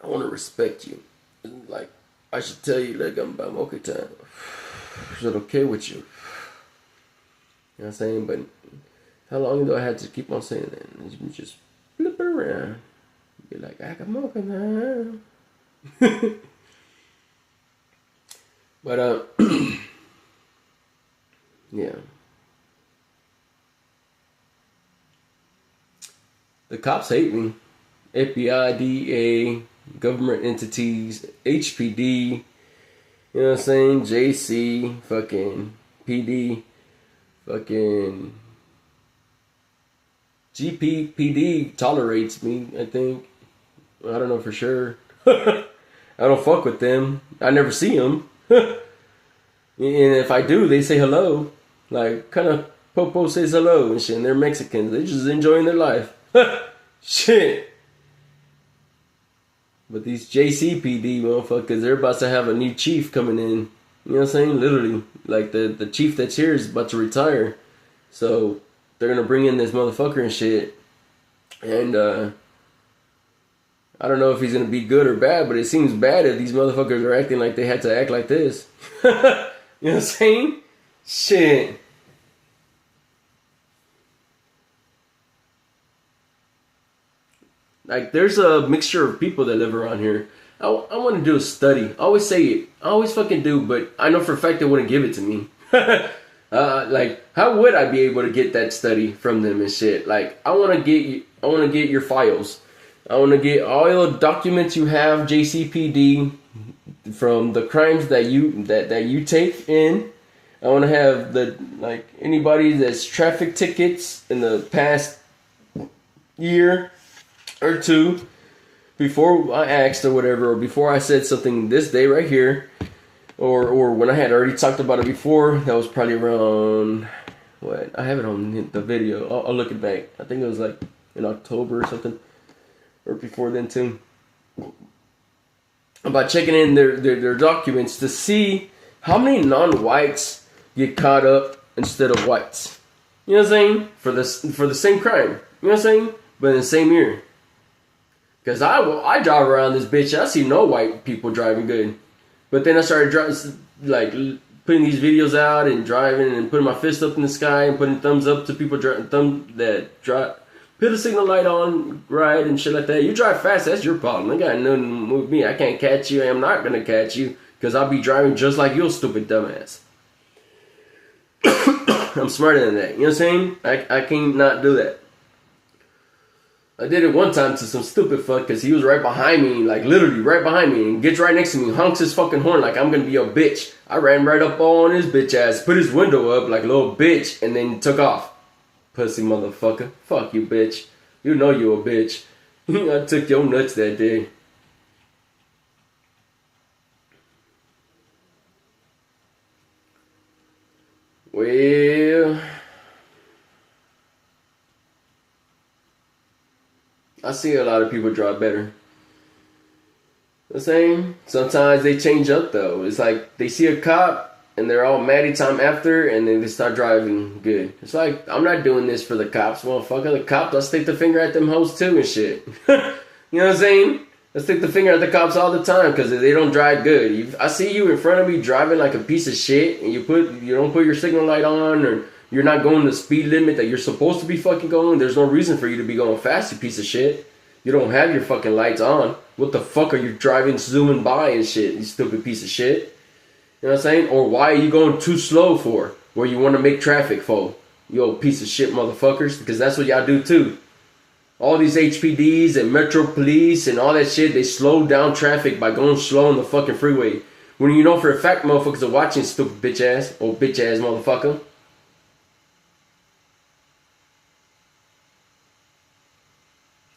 I want to respect you. It's like I should tell you, like I'm okay time. Is it okay with you? You know what I'm saying? But how long do I have to keep on saying that? And you just flip it around. You're like, I can mocha now. But yeah. The cops hate me. FBI, DEA, government entities, HPD, you know what I'm saying? JC, fucking PD, fucking GPPD tolerates me, I think. I don't know for sure. I don't fuck with them. I never see them. And if I do, they say hello. Like, kind of Popo says hello and shit. And they're Mexicans. They're just enjoying their life. Shit. But these JCPD motherfuckers, they're about to have a new chief coming in. You know what I'm saying? Literally. Like, the chief that's here is about to retire. So, they're gonna bring in this motherfucker and shit. And, I don't know if he's gonna be good or bad, but it seems bad if these motherfuckers are acting like they had to act like this. You know what I'm saying? Shit. Like, there's a mixture of people that live around here. I want to do a study. I always say it. I always fucking do, but I know for a fact they wouldn't give it to me. Like, how would I be able to get that study from them and shit? Like, I want to get your files. I want to get all the documents you have, JCPD, from the crimes that you take in. I want to have anybody that's traffic tickets in the past year or two, before I asked or whatever, or before I said something this day right here, or when I had already talked about it before. That was probably around what I have it on the video. I'll look it back. I think it was like in October or something. Or before then too, about checking in their documents to see how many non-whites get caught up instead of whites. You know what I'm saying? For the same crime. You know what I'm saying? But in the same year. Because I drive around this bitch, I see no white people driving good. But then I started driving, like, putting these videos out and driving and putting my fist up in the sky and putting thumbs up to people put a signal light on, right, and shit like that. You drive fast, that's your problem. They got nothing with me. I can't catch you. I'm not gonna catch you because I'll be driving just like you, stupid dumbass. I'm smarter than that. You know what I'm saying? I can't not do that. I did it one time to some stupid fuck because he was right behind me, like literally right behind me, and gets right next to me, honks his fucking horn like I'm gonna be a bitch. I ran right up on his bitch ass, put his window up like a little bitch, and then took off. Pussy motherfucker. Fuck you, bitch. You know you a bitch. I took your nuts that day. Well, I see a lot of people drive better. The same. Sometimes they change up though. It's like they see a cop and they're all mad time after, and then they start driving good. It's like, I'm not doing this for the cops, motherfucker. The cops, let's stick the finger at them hoes too and shit. You know what I'm saying? Let's stick the finger at the cops all the time because they don't drive good. I see you in front of me driving like a piece of shit, and you don't put your signal light on, or you're not going the speed limit that you're supposed to be fucking going. There's no reason for you to be going fast, you piece of shit. You don't have your fucking lights on. What the fuck are you driving, zooming by and shit, you stupid piece of shit? You know what I'm saying? Or why are you going too slow for? Where you want to make traffic for? You old piece of shit motherfuckers. Because that's what y'all do too. All these HPDs and Metro Police and all that shit, they slow down traffic by going slow on the fucking freeway. When you know for a fact motherfuckers are watching, stupid bitch ass. Old bitch ass motherfucker.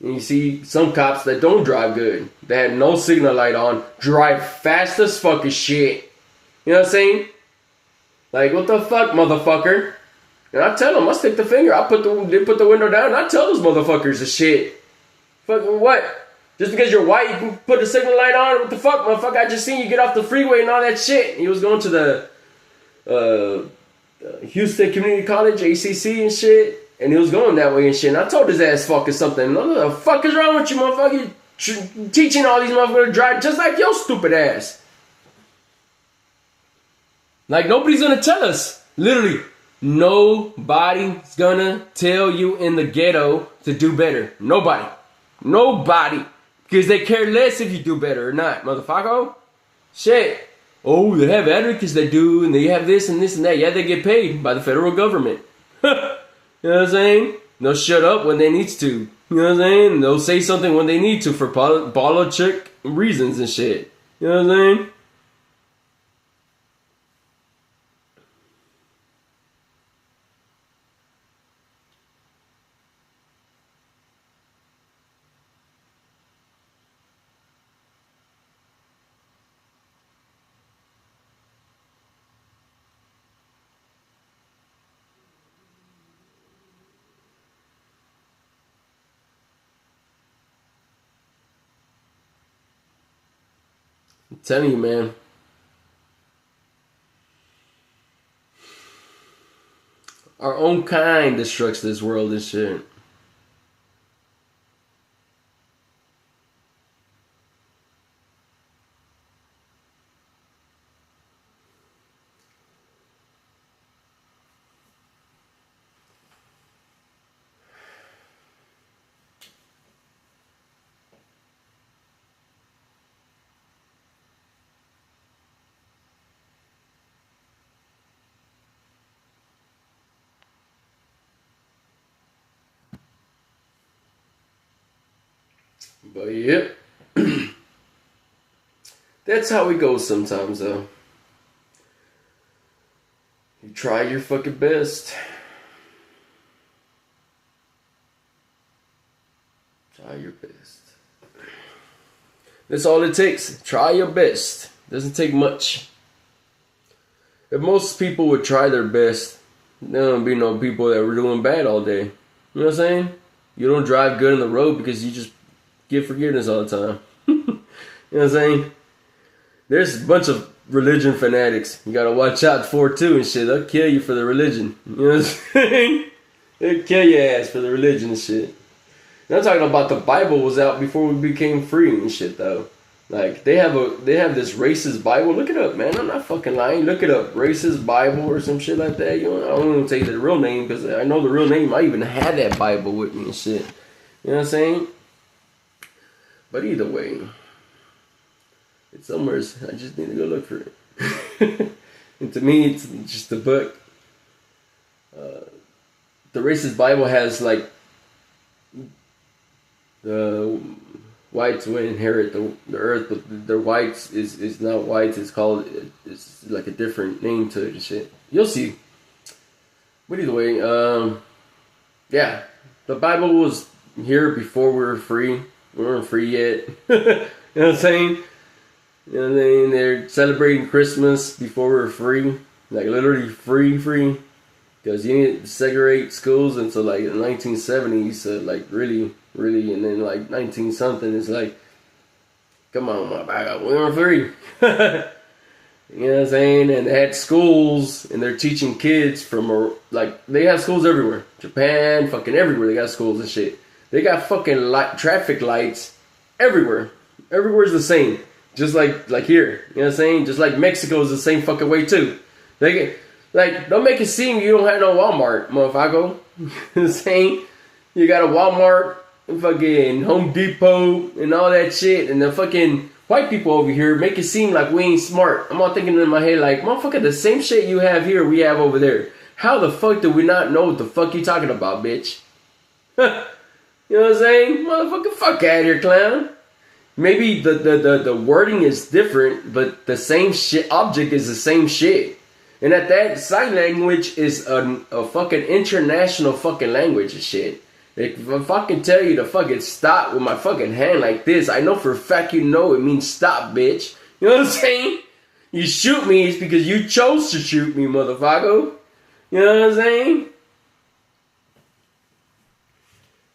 And you see some cops that don't drive good. They had no signal light on. Drive fast as fucking shit. You know what I'm saying? Like, what the fuck, motherfucker? And I tell them, I stick the finger. They put the window down, and I tell those motherfuckers the shit. Fucking what? Just because you're white, you can put the signal light on? What the fuck, motherfucker? I just seen you get off the freeway and all that shit. He was going to the Houston Community College, ACC and shit. And he was going that way and shit. And I told his ass fucking something. What the fuck is wrong with you, motherfucker? You teaching all these motherfuckers to drive just like your stupid ass. Like, nobody's gonna tell us. Literally, nobody's gonna tell you in the ghetto to do better. Nobody. Nobody. Because they care less if you do better or not, motherfucker. Shit. Oh, they have advocates that do, and they have this and this and that. Yeah, they get paid by the federal government. You know what I'm saying? They'll shut up when they need to. You know what I'm saying? They'll say something when they need to for politic reasons and shit. You know what I'm saying? I'm telling you, man. Our own kind destructs this world and shit. But yep. That's how it goes sometimes, though. You try your fucking best. Try your best. That's all it takes. Try your best. Doesn't take much. If most people would try their best, there wouldn't be no people that were doing bad all day. You know what I'm saying? You don't drive good on the road because you just give forgiveness all the time. You know what I'm saying? There's a bunch of religion fanatics you gotta watch out for too and shit. They'll kill you for the religion. You know what I'm saying? They'll kill your ass for the religion and shit. And I'm talking about the Bible was out before we became free and shit though. Like they have this racist Bible. Look it up, man. I'm not fucking lying. Look it up, racist Bible or some shit like that. You know, I don't even tell you the real name because I know the real name. I even had that Bible with me and shit. You know what I'm saying? But either way, it's somewhere. I just need to go look for it. And to me, it's just a book. The racist Bible has like the whites will inherit the earth, but the whites is not whites. It's called, it's like a different name to it and shit. You'll see. But either way, yeah, the Bible was here before we were free. We weren't free yet. You know what I'm saying? You know what I mean? They're celebrating Christmas before we were free, like literally free. Because you need to segregate schools until like the 1970s, so like really, and then like 19 something is like, come on, my bad, we weren't free. You know what I'm saying? And they had schools, and they're teaching kids from like they have schools everywhere, Japan, fucking everywhere. They got schools and shit. They got fucking traffic lights everywhere. Everywhere's the same, just like here. You know what I'm saying? Just like Mexico is the same fucking way too. They get. Like, don't make it seem you don't have no Walmart, motherfucker. You know what I'm saying? You got a Walmart and fucking Home Depot and all that shit. And the fucking white people over here make it seem like we ain't smart. I'm all thinking in my head like, motherfucker, the same shit you have here, we have over there. How the fuck do we not know what the fuck you talking about, bitch? You know what I'm saying? Motherfucker, fuck out of here, clown. Maybe the wording is different, but the same shit object is the same shit. And that sign language is a fucking international fucking language and shit. If I fucking tell you to fucking stop with my fucking hand like this, I know for a fact you know it means stop, bitch. You know what I'm saying? You shoot me, it's because you chose to shoot me, motherfucker. You know what I'm saying?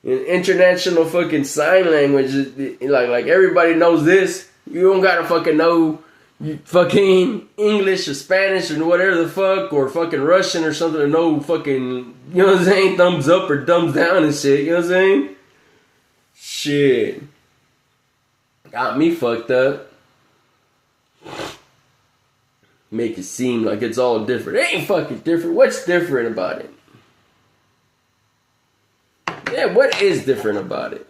In international fucking sign language, like everybody knows this. You don't gotta fucking know you fucking English or Spanish or whatever the fuck, or fucking Russian or something to know fucking, you know what I'm saying, thumbs up or thumbs down and shit, you know what I'm saying? Shit. Got me fucked up. Make it seem like it's all different. It ain't fucking different. What's different about it? Yeah, what is different about it?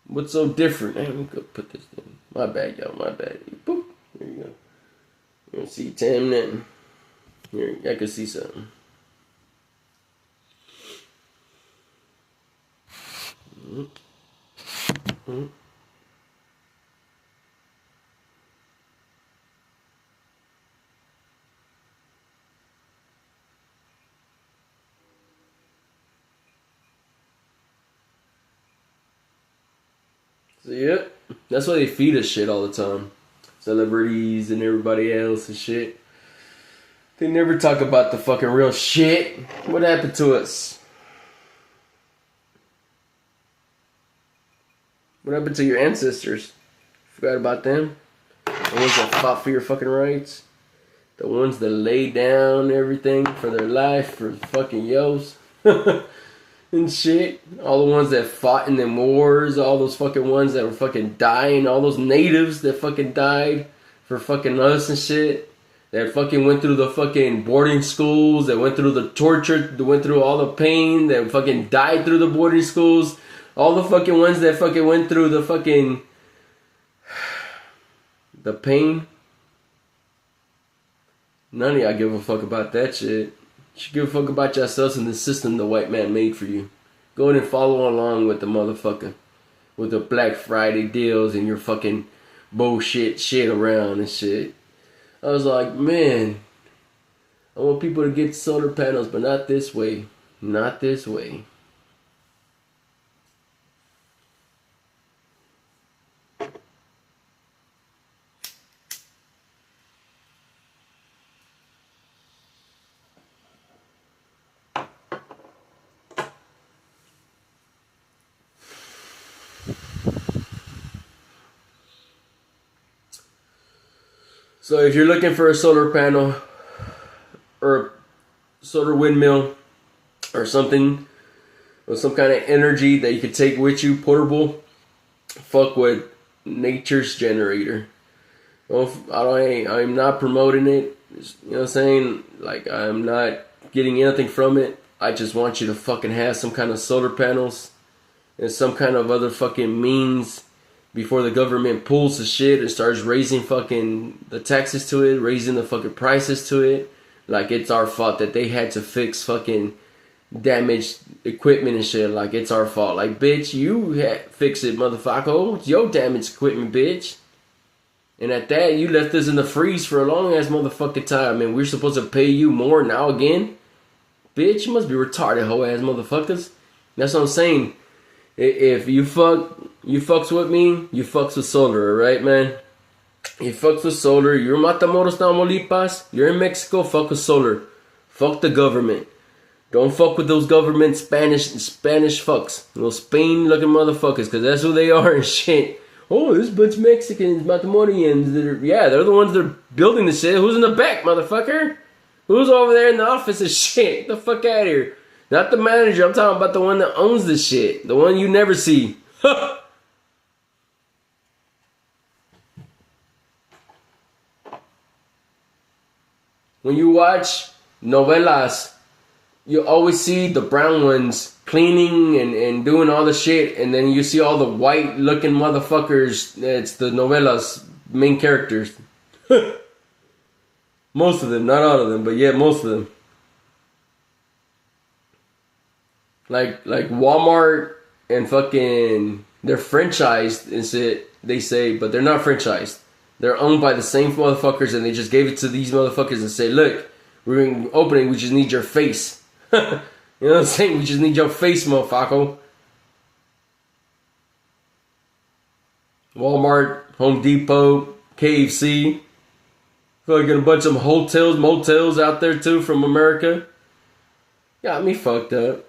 What's so different? Hey, let me go put this thing. My bad, y'all. My bad. Boop. There you go. You don't see Tim then. Here, I can see something. So, yeah, that's why they feed us shit all the time. Celebrities and everybody else and shit. They never talk about the fucking real shit. What happened to us? What happened to your ancestors? Forgot about them? The ones that fought for your fucking rights? The ones that laid down everything for their life for fucking yos? And shit. All the ones that fought in them wars, all those fucking ones that were fucking dying, all those natives that fucking died for fucking us and shit, that fucking went through the fucking boarding schools, that went through the torture, that went through all the pain, that fucking died through the boarding schools, all the fucking ones that fucking went through the fucking the pain. None of y'all give a fuck about that shit. You should give a fuck about yourselves and the system the white man made for you. Go ahead and follow along with the motherfucker. With the Black Friday deals and your fucking bullshit shit around and shit. I was like, man, I want people to get solar panels, but not this way. Not this way. So if you're looking for a solar panel or a solar windmill or something or some kind of energy that you could take with you, portable, fuck with nature's generator. I'm not promoting it. You know what I'm saying? Like, I'm not getting anything from it. I just want you to fucking have some kind of solar panels and some kind of other fucking means before the government pulls the shit and starts raising fucking the taxes to it, raising the fucking prices to it. Like, it's our fault that they had to fix fucking damaged equipment and shit. Like, it's our fault. Like, bitch, you fix it, motherfucker. It's your damaged equipment, bitch. And at that, you left us in the freeze for a long ass motherfucking time, and we're supposed to pay you more now again? Bitch, you must be retarded, hoe ass motherfuckers. That's what I'm saying. If you fucks with me, you fucks with solar, alright, man? You fucks with solar. You're Matamoros, Tamaulipas. You're in Mexico, fuck with solar. Fuck the government. Don't fuck with those government Spanish fucks. Those Spain-looking motherfuckers, because that's who they are and shit. Oh, this bunch of Mexicans, Matamorians. They're the ones that are building the shit. Who's in the back, motherfucker? Who's over there in the office and shit? Get the fuck out of here. Not the manager. I'm talking about the one that owns the shit. The one you never see. When you watch novelas, you always see the brown ones cleaning and doing all the shit, and then you see all the white looking motherfuckers. It's the novelas main characters. Most of them, not all of them, but yeah, most of them. Like Walmart and fucking, they're franchised and shit, they say, but they're not franchised. They're owned by the same motherfuckers, and they just gave it to these motherfuckers and say, look, we're in opening, we just need your face. You know what I'm saying? We just need your face, motherfucker. Walmart, Home Depot, KFC. Fucking a bunch of hotels, motels out there too from America. Got me fucked up.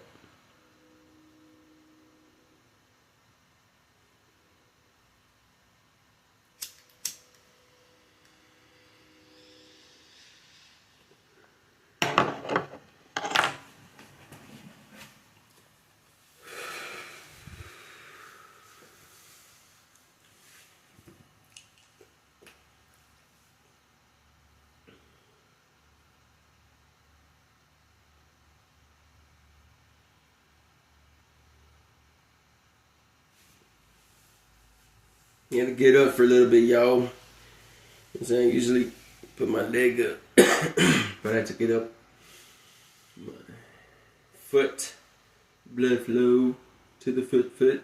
You had to get up for a little bit, y'all. I'm saying, I usually put my leg up, but I had to get up. My foot, blood flow to the foot.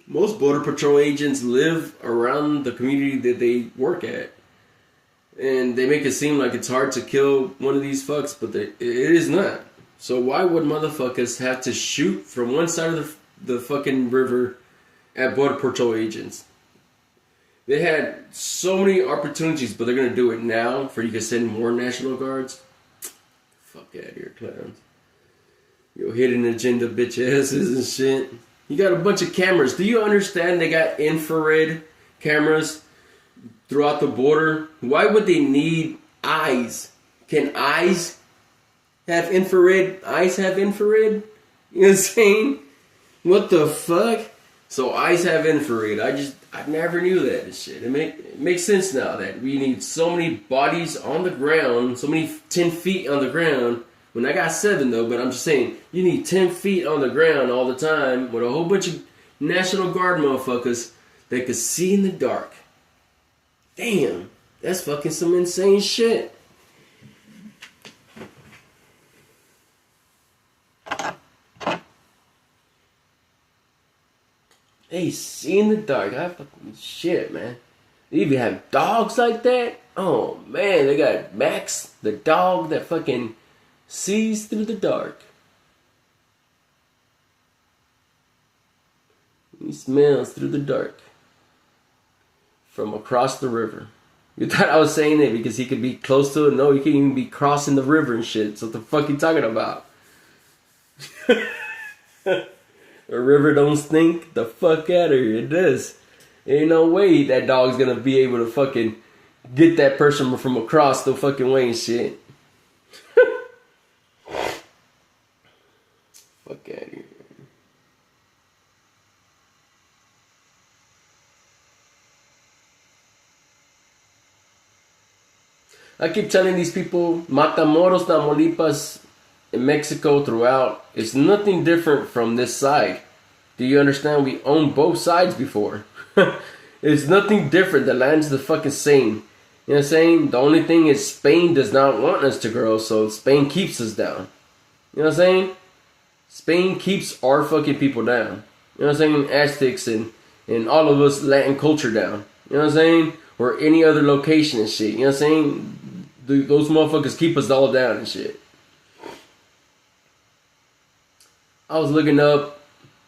Most Border Patrol agents live around the community that they work at. And they make it seem like it's hard to kill one of these fucks, but it is not. So why would motherfuckers have to shoot from one side of the fucking river at Border Patrol agents? They had so many opportunities, but they're going to do it now for you to send more National Guards? Fuck out of here, clowns. Yo, hidden agenda bitch asses and shit. You got a bunch of cameras. Do you understand they got infrared cameras throughout the border? Why would they need eyes? Can eyes have infrared? Eyes have infrared? You know what I'm saying? What the fuck? So eyes have infrared. I never knew that and shit. It makes sense now that we need so many bodies on the ground, so many 10 feet on the ground. When I got 7 though, but I'm just saying, you need 10 feet on the ground all the time with a whole bunch of National Guard motherfuckers that could see in the dark. Damn, that's fucking some insane shit. They see in the dark. I fucking shit, man. They even have dogs like that? Oh, man, they got Max, the dog that fucking sees through the dark. He smells through the dark. From across the river. You thought I was saying it because he could be close to it? No, he can't even be crossing the river and shit. So what the fuck you talking about? The river don't stink? The fuck out of here. It does. Ain't no way that dog's gonna be able to fucking get that person from across the fucking way and shit. Fuck out of here. I keep telling these people, Matamoros, Tamaulipas, in Mexico throughout, it's nothing different from this side. Do you understand? We owned both sides before. It's nothing different. The land's the fucking same. You know what I'm saying? The only thing is Spain does not want us to grow, so Spain keeps us down. You know what I'm saying? Spain keeps our fucking people down. You know what I'm saying? Aztecs and all of us Latin culture down. You know what I'm saying? Or any other location and shit. You know what I'm saying? Those motherfuckers keep us all down and shit. I was looking up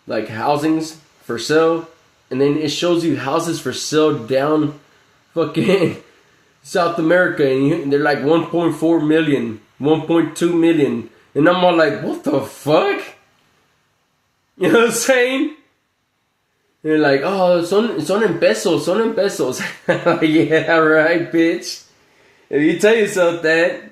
like housings for sale, and then it shows you houses for sale down fucking South America, and they're like 1.4 million, 1.2 million, and I'm all like, what the fuck? You know what I'm saying? And they're like, oh, son en pesos, son en pesos. Yeah, right, bitch. If you tell yourself that.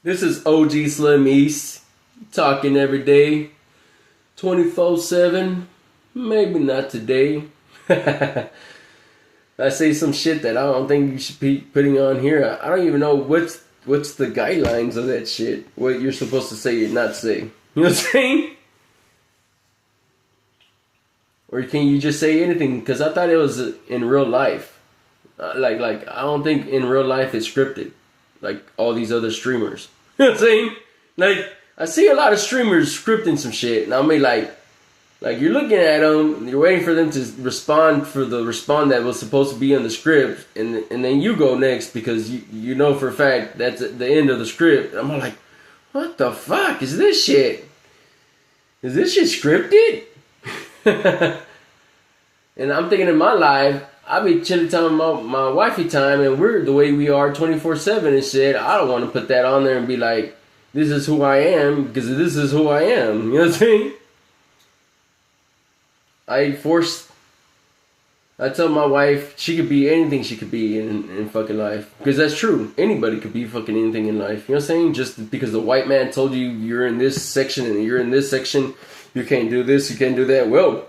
This is OG Slim East, talking every day, 24/7, maybe not today. I say some shit that I don't think you should be putting on here. I don't even know what's the guidelines of that shit, what you're supposed to say or not say. You know what I'm saying? Or can you just say anything? Because I thought it was in real life. Like I don't think in real life it's scripted. Like all these other streamers. You know what I'm saying? Like, I see a lot of streamers scripting some shit. And I mean, like you're looking at them, you're waiting for them to respond for the respond that was supposed to be on the script. And then you go next because you know for a fact that's the end of the script. I'm like, what the fuck is this shit? Is this shit scripted? And I'm thinking in my life, I be chilling telling my wifey time, and we're the way we are 24/7 and shit. I don't want to put that on there and be like, this is who I am, because this is who I am. You know what I'm saying? I tell my wife she could be anything she could be in fucking life. Because that's true. Anybody could be fucking anything in life. You know what I'm saying? Just because the white man told you you're in this section and you're in this section, you can't do this, you can't do that. Well,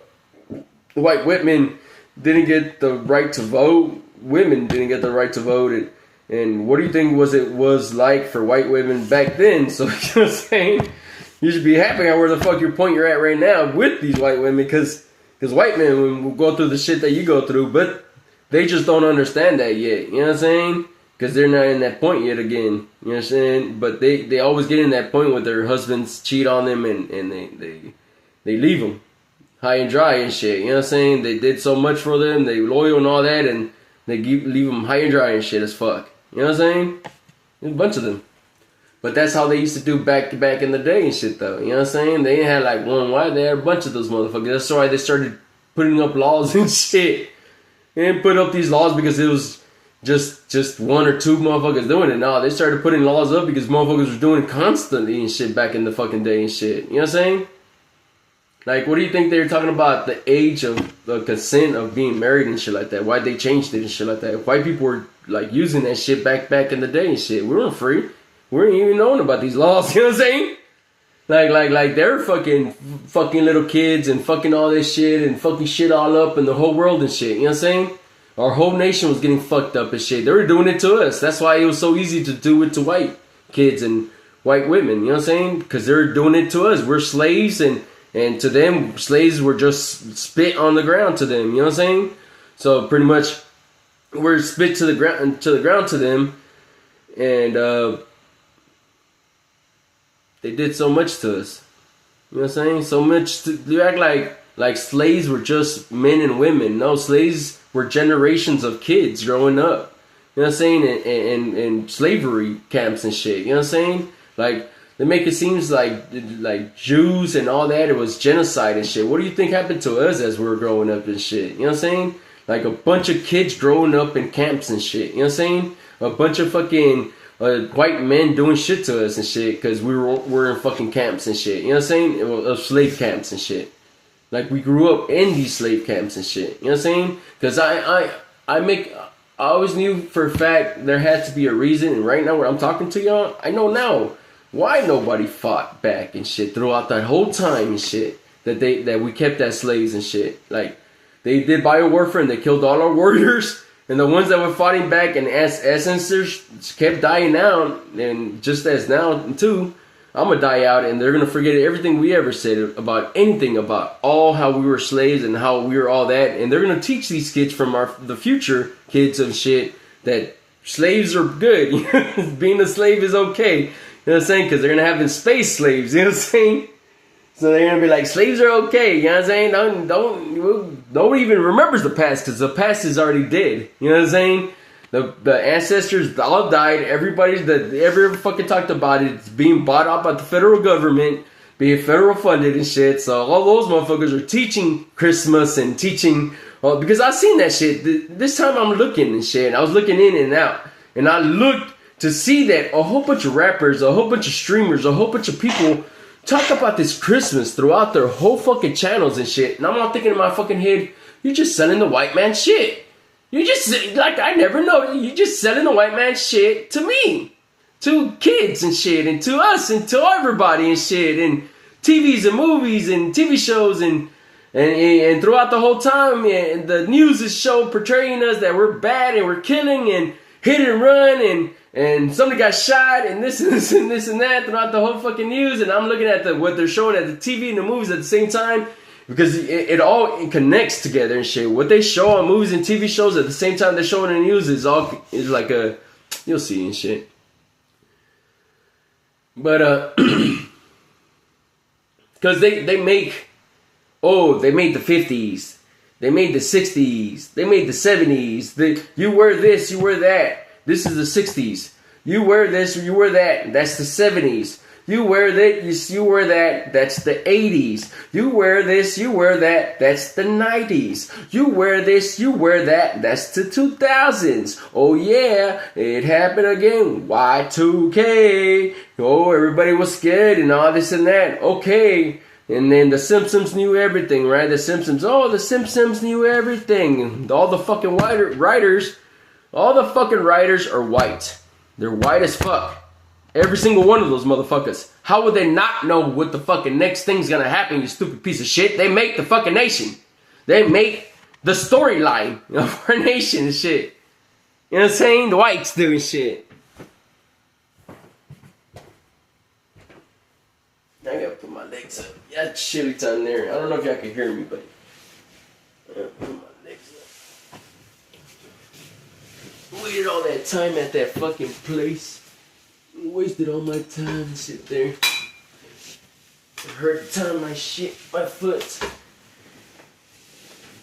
white women didn't get the right to vote. Women didn't get the right to vote. And what do you think it was like for white women back then? So, you know what I'm saying? You should be happy at where the fuck you're at right now with these white women. Because white men will go through the shit that you go through. But they just don't understand that yet. You know what I'm saying? Because they're not in that point yet again. You know what I'm saying? But they always get in that point where their husbands cheat on them and they leave them high and dry and shit. You know what I'm saying? They did so much for them. They loyal and all that. And they leave them high and dry and shit as fuck. You know what I'm saying? There's a bunch of them. But that's how they used to do back in the day and shit though. You know what I'm saying? They ain't had like one white. They had a bunch of those motherfuckers. That's why they started putting up laws and shit. They didn't put up these laws because it was just one or two motherfuckers doing it. No, they started putting laws up because motherfuckers were doing it constantly and shit back in the fucking day and shit. You know what I'm saying? Like, what do you think they were talking about the age of the consent of being married and shit like that? Why they changed it and shit like that? White people were like using that shit back in the day and shit. We weren't free. We weren't even knowing about these laws. You know what I'm saying? Like they're fucking little kids and fucking all this shit and fucking shit all up in the whole world and shit. You know what I'm saying? Our whole nation was getting fucked up and shit. They were doing it to us. That's why it was so easy to do it to white kids and white women. You know what I'm saying? Because they're doing it to us. We're slaves and to them, slaves were just spit on the ground to them. You know what I'm saying? So pretty much, we're spit to the ground to them, and they did so much to us. You know what I'm saying? So much. You act like slaves were just men and women. No, slaves were generations of kids growing up. You know what I'm saying? And slavery camps and shit. You know what I'm saying? Like They make it seem like Jews and all that, it was genocide and shit. What do you think happened to us as we were growing up and shit? You know what I'm saying? Like a bunch of kids growing up in camps and shit. You know what I'm saying? A bunch of fucking white men doing shit to us and shit because we're in fucking camps and shit. You know what I'm saying? Slave camps and shit. Like we grew up in these slave camps and shit. You know what I'm saying? Because I always knew for a fact there had to be a reason. And right now, where I'm talking to y'all, I know now why nobody fought back and shit throughout that whole time and shit that we kept as slaves and shit. Like they did biowarfare and they killed all our warriors, and the ones that were fighting back and ancestors kept dying out. And just as now too, I'm gonna die out, and they're gonna forget everything we ever said about anything about all how we were slaves and how we were all that. And they're gonna teach these kids from the future kids and shit that slaves are good. Being a slave is okay. You know what I'm saying? Because they're gonna have space slaves. You know what I'm saying? So they're gonna be like, slaves are okay. You know what I'm saying? Nobody even remembers the past because the past is already dead. You know what I'm saying? The ancestors all died. Everybody that ever fucking talked about it, it's being bought out by the federal government, being federal funded and shit. So all those motherfuckers are teaching Christmas and teaching, because I seen that shit. This time I'm looking and shit. I was looking in and out, and I looked to see that a whole bunch of rappers, a whole bunch of streamers, a whole bunch of people talk about this Christmas throughout their whole fucking channels and shit. And I'm all thinking in my fucking head, you're just selling the white man shit. You just, like, I never know. You just selling the white man shit to me. To kids and shit. And to us and to everybody and shit. And TVs and movies and TV shows and throughout the whole time. And the news is portraying us that we're bad and we're killing and hit and run and somebody got shot and this and this and this and that throughout the whole fucking news. And I'm looking at what they're showing at the TV and the movies at the same time. Because it all connects together and shit. What they show on movies and TV shows at the same time they're showing in the news is like a, you'll see and shit. But because they made the 50s, they made the 60s, they made the 70s. You wear this, you wear that. This is the 60s. You wear this, you wear that. That's the 70s. You wear that, you wear that, that's the 80s. You wear this, you wear that, that's the 90s. You wear this, you wear that, that's the 2000s. Oh yeah, it happened again, Y2K. Oh, everybody was scared and all this and that. Okay, and then the Simpsons knew everything, right? The Simpsons knew everything. All the fucking writers are white. They're white as fuck. Every single one of those motherfuckers. How would they not know what the fucking next thing's gonna happen, you stupid piece of shit? They make the fucking nation. They make the storyline of our nation and shit. You know what I'm saying? The whites doing shit. I gotta put my legs up. Yeah, it's chilly time there. I don't know if y'all can hear me, but I gotta put my legs up. Waited all that time at that fucking place. Wasted all my time to sit there. I heard the time my foot.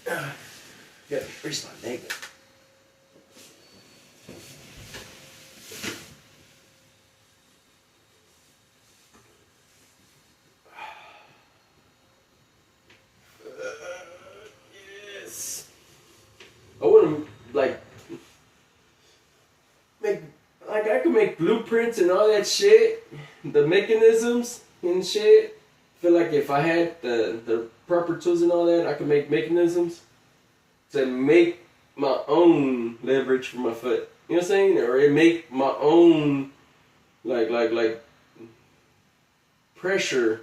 Gotta brace my leg up. Yes. I wanna I could make blueprints and all that shit, the mechanisms and shit. I feel like if I had the proper tools and all that, I could make mechanisms to make my own leverage for my foot. You know what I'm saying? Or make my own like pressure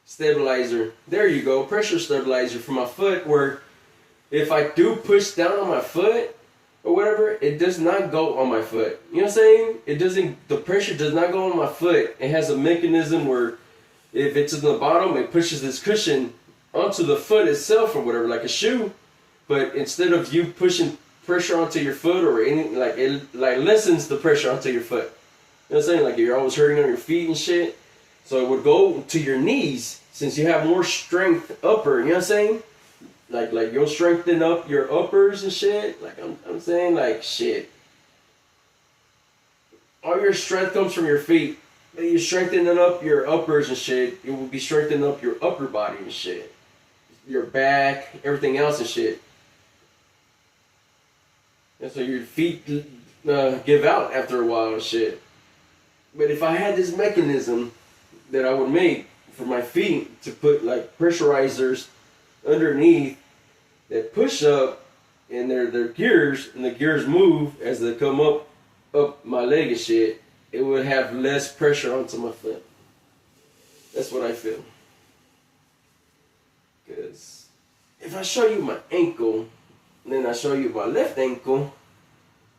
stabilizer. There you go, pressure stabilizer for my foot. Where if I do push down on my foot or whatever, it does not go on my foot. You know what I'm saying? The pressure does not go on my foot. It has a mechanism where if it's in the bottom, it pushes this cushion onto the foot itself or whatever, like a shoe. But instead of you pushing pressure onto your foot or anything, it lessens the pressure onto your foot. You know what I'm saying? Like you're always hurting on your feet and shit. So it would go to your knees since you have more strength upper. You know what I'm saying? Like you'll strengthen up your uppers and shit. Like I'm saying, like shit. All your strength comes from your feet. you're strengthening up your uppers and shit. It will be strengthening up your upper body and shit, your back, everything else and shit. And so your feet give out after a while and shit. But if I had this mechanism that I would make for my feet to put like pressurizers underneath that push up, and they're gears, and the gears move as they come up my leg and shit, it would have less pressure onto my foot. That's what I feel. Because if I show you my ankle, and then I show you my left ankle,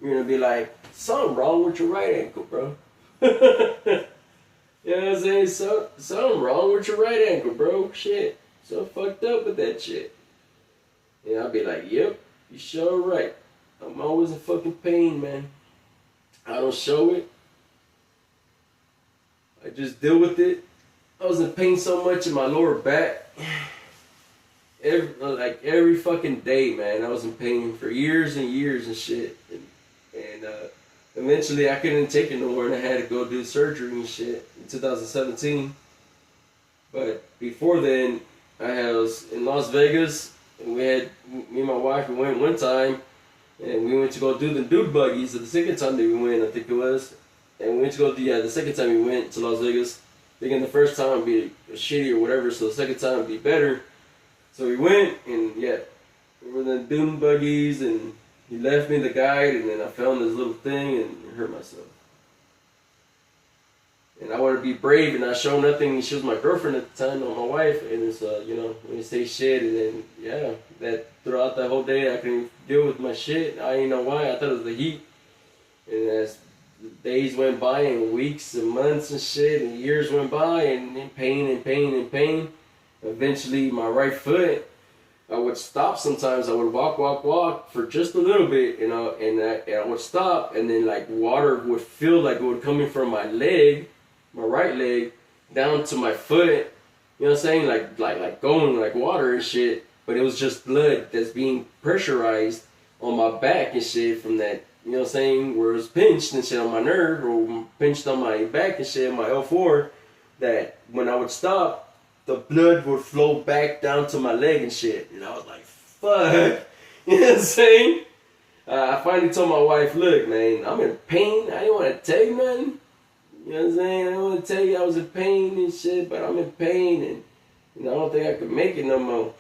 you're gonna be like, something wrong with your right ankle, bro. You know what I'm saying? Something wrong with your right ankle, bro. Shit. So fucked up with that shit. And I'll be like, yep, you sure right. I'm always in fucking pain, man. I don't show it. I just deal with it. I was in pain so much in my lower back. Every fucking day, man. I was in pain for years and years and shit. And eventually I couldn't take it no more and I had to go do surgery and shit in 2017. But before then, I was in Las Vegas, and me and my wife, we went one time, and we went to go do the dude buggies. The second time that we went, I think it was, and we went to go do, the second time we went to Las Vegas, thinking the first time would be shitty or whatever, so the second time would be better. So we went, and yeah, we were in the dune buggies, and he left me the guide, and then I found this little thing and hurt myself. And I wanted to be brave and not show nothing. She was my girlfriend at the time, not my wife. And it's, when you say shit, and then, yeah, that throughout the whole day I couldn't deal with my shit. I didn't know why. I thought it was the heat. And as the days went by, and weeks and months and shit, and years went by, and pain and pain and pain, eventually my right foot, I would stop sometimes. I would walk for just a little bit, and I would stop, and then like water would feel like it would come in from my leg, my right leg, down to my foot. You know what I'm saying? Like going like water and shit. But it was just blood that's being pressurized on my back and shit from that. You know what I'm saying? Where it was pinched and shit on my nerve, or pinched on my back and shit, my L4. That when I would stop, the blood would flow back down to my leg and shit. And I was like, fuck. You know what I'm saying? I finally told my wife, look, man, I'm in pain. I didn't want to tell you nothing. You know what I'm saying? I didn't want to tell you I was in pain and shit, but I'm in pain, and I don't think I could make it no more.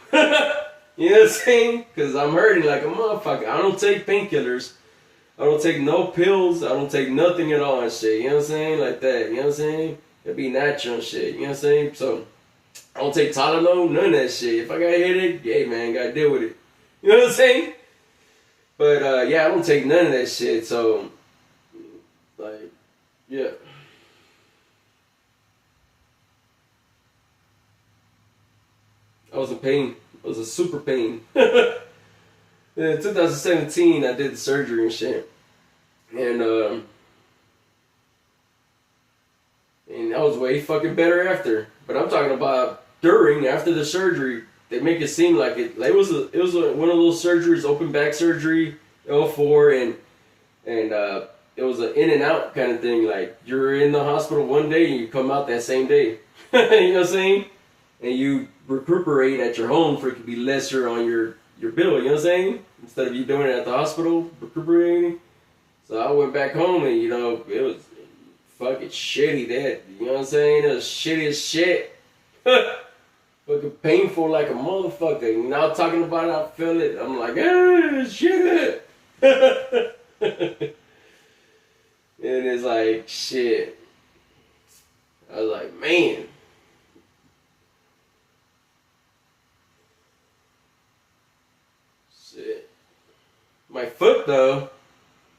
You know what I'm saying? Because I'm hurting like a motherfucker. I don't take painkillers. I don't take no pills. I don't take nothing at all and shit. You know what I'm saying? Like that. You know what I'm saying? It'd be natural and shit. You know what I'm saying? So, I don't take Tylenol, none of that shit. If I got a headache, hey man, gotta deal with it. You know what I'm saying? But yeah, I don't take none of that shit. So, like, yeah. I was in pain. I was in super pain. In 2017, I did the surgery and shit. And I was way fucking better after. But I'm talking about after the surgery. They make it seem like it was one of those surgeries, open back surgery, L4, and it was an in and out kind of thing. Like you're in the hospital one day and you come out that same day. You know what I'm saying? And you recuperate at your home for it to be lesser on your bill. You know what I'm saying? Instead of you doing it at the hospital, recuperating. So I went back home and it was fucking shitty. You know what I'm saying? It was shitty as shit. Fucking painful like a motherfucker. And now talking about it, I feel it. I'm like, shit. And it's like, shit. I was like, man. Shit. My foot, though,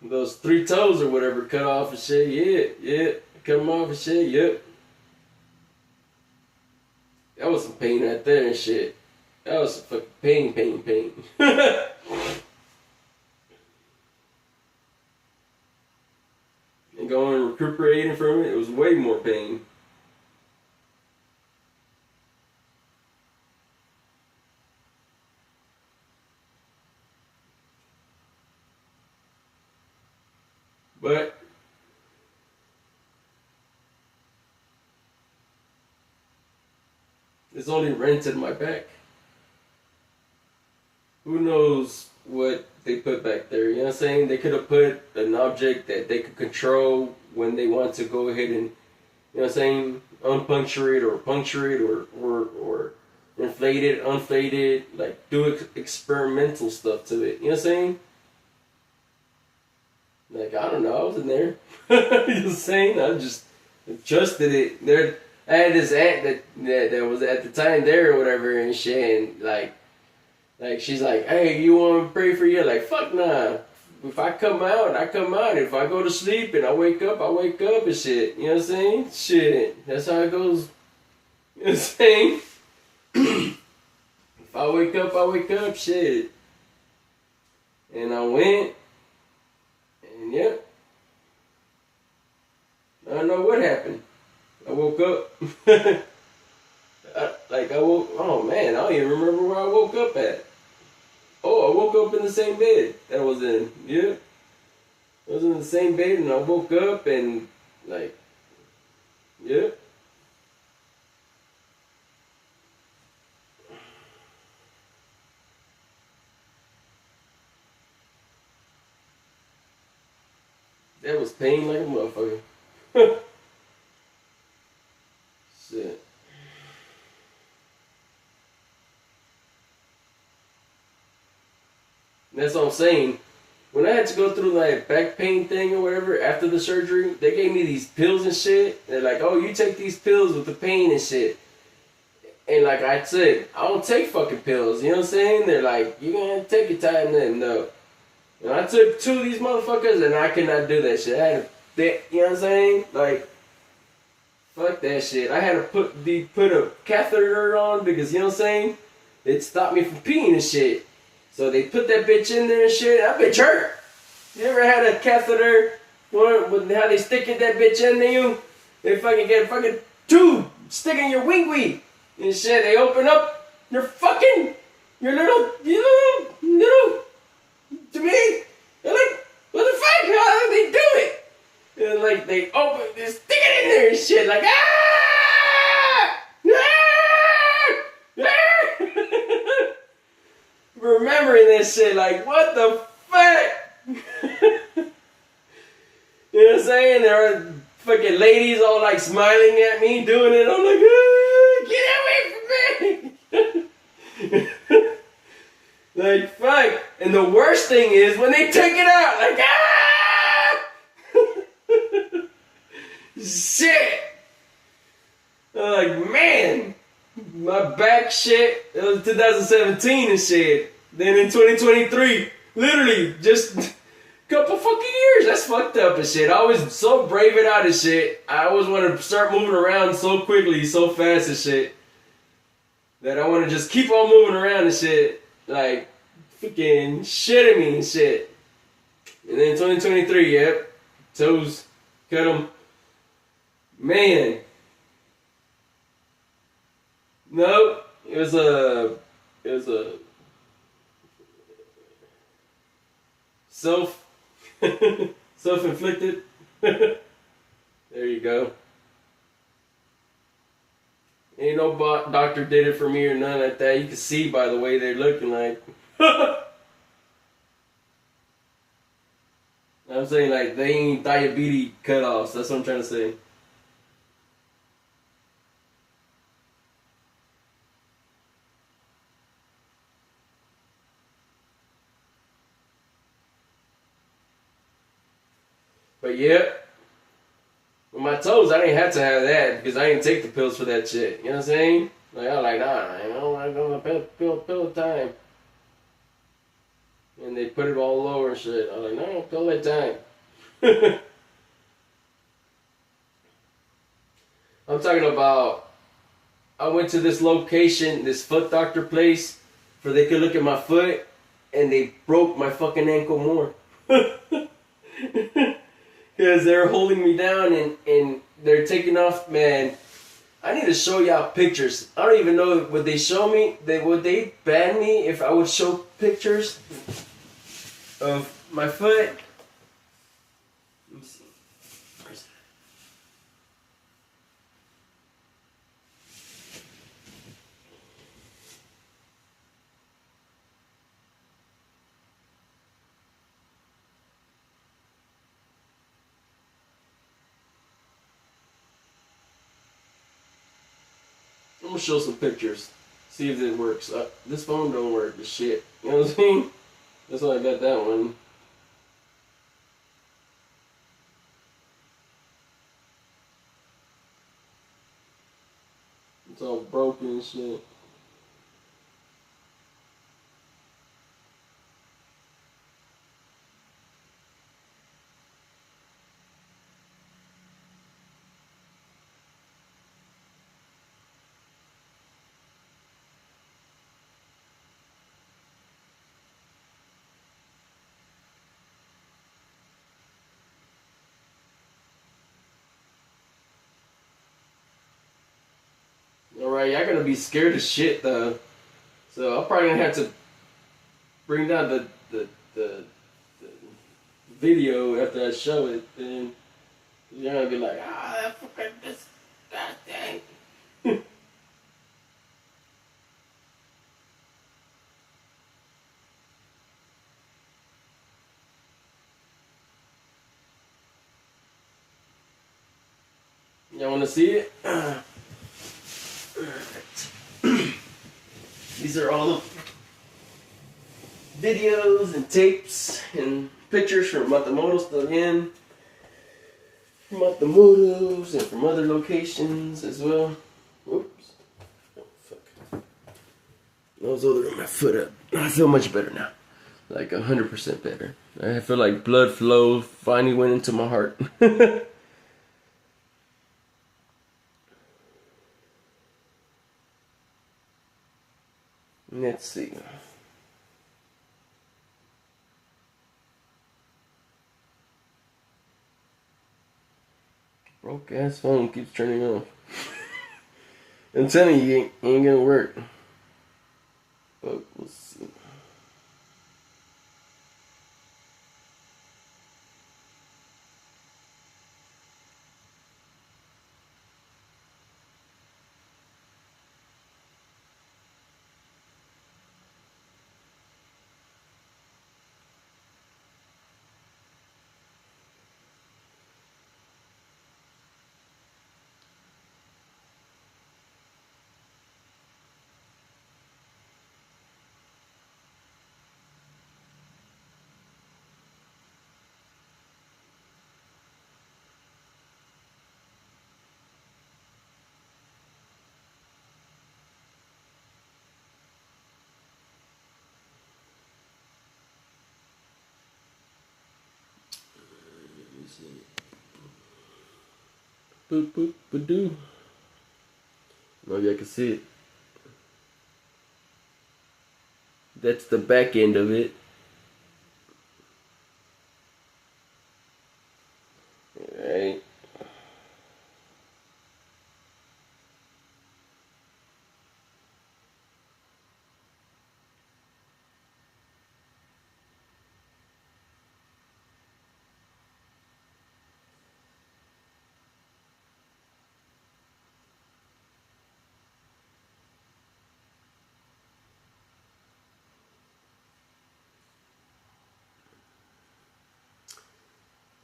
those 3 toes or whatever cut off and shit, yeah. Cut them off and shit, yep. That was some pain right there and shit. That was some fucking pain. And going and recuperating from it, it was way more pain. But It's only rented my back. Who knows what they put back there? You know what I'm saying? They could have put an object that they could control when they want to go ahead and, you know what I'm saying, unpuncture it or puncture it or inflate it, unflate it, like do experimental stuff to it. You know what I'm saying? Like, I don't know, I was in there. You know what I'm saying? I just trusted it. There, I had this aunt that was at the time there or whatever and shit, and like she's like, hey, you want me to pray for you? Like, fuck nah. If I come out, I come out. If I go to sleep and I wake up, I wake up and shit. You know what I'm saying? Shit. That's how it goes. You know what I'm saying? If I wake up, I wake up, shit. And I went, and yep. I don't know what happened. I woke up. Oh man, I don't even remember where I woke up at. Oh, I woke up in the same bed that I was in. Yeah. I was in the same bed and I woke up and, like, yeah. That was pain like a motherfucker. Shit. That's what I'm saying. When I had to go through like back pain thing or whatever after the surgery, they gave me these pills and shit. They're like, oh, you take these pills with the pain and shit. And like I said, I don't take fucking pills. You know what I'm saying? They're like, you gonna take your time then. No. And I took 2 of these motherfuckers and I could not do that shit. I had to, you know what I'm saying? Like, fuck that shit. I had to put a catheter on because, you know what I'm saying? It stopped me from peeing and shit. So they put that bitch in there and shit. That bitch hurt. You ever had a catheter? With how they stick that bitch into you? They fucking get a fucking tube stick in your wing and shit. They open up your little, to me. They're like, what the fuck? How do they do it? And like they stick it in there and shit. Like, remembering this shit, like, what the fuck? You know what I'm saying? There are fucking ladies all like smiling at me doing it. I'm like, get away from me! Like, fuck. And the worst thing is when they take it out, like, shit! I'm like, man, my back shit, it was 2017 and shit. Then in 2023, literally just a couple fucking years, that's fucked up and shit. I was so brave it out and shit. I always want to start moving around so quickly, so fast and shit, that I want to just keep on moving around and shit. Like, freaking shitting me and shit. And then 2023, yep, toes, cut them. Man. No, it was a self-inflicted. There you go. Ain't no doctor did it for me or nothing like that. You can see by the way they're looking like. I'm saying like they ain't diabetes cutoffs. That's what I'm trying to say. But yeah, with my toes, I didn't have to have that because I didn't take the pills for that shit. You know what I'm saying? Like, I was like, nah, I don't want to go to pill time. And they put it all over and shit. I was like, no, pill that time. I'm talking about, I went to this location, this foot doctor place, where they could look at my foot, and they broke my fucking ankle more. Because they're holding me down and they're taking off, man. I need to show y'all pictures. I don't even know, would they show me, would they ban me if I would show pictures of my foot? Let me see. Where's that? gonna show some pictures. See if it works. This phone don't work. The shit. You know what I'm saying? That's why I got that one. It's all broken and shit. Alright, y'all gonna be scared as shit though. So I'm probably gonna have to bring down the video after I show it, and you're gonna be like, that fucking this god dang. Y'all wanna see it? These are all the videos and tapes and pictures from Matamoros again. From Matamoros and from other locations as well. Oops. Oh, fuck. I was holding my foot up. I feel much better now. Like 100% better. I feel like blood flow finally went into my heart. Let's see. Broke ass phone keeps turning off. I'm telling you, it ain't gonna work. But we'll see. Boop boop ba-doo. Maybe I can see it. That's the back end of it. Alright.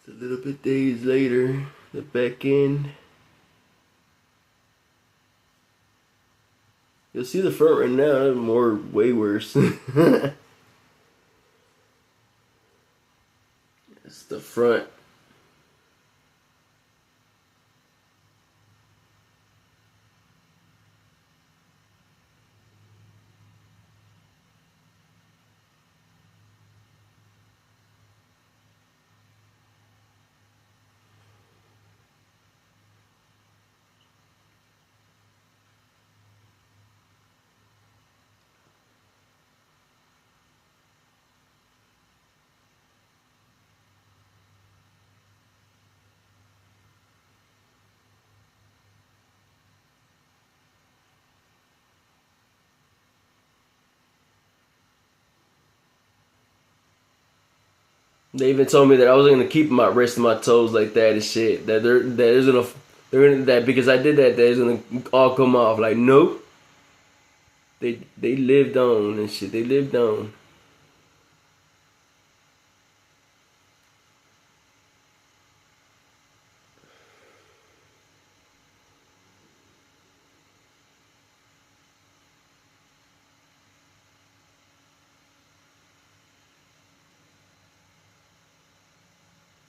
It's a little bit days later. The back end. You'll see the front right now, way worse. It's the front. They even told me that I wasn't gonna keep my wrist and my toes like that and shit. That they're gonna that because I did that. That is gonna all come off. Like nope. They lived on and shit. They lived on.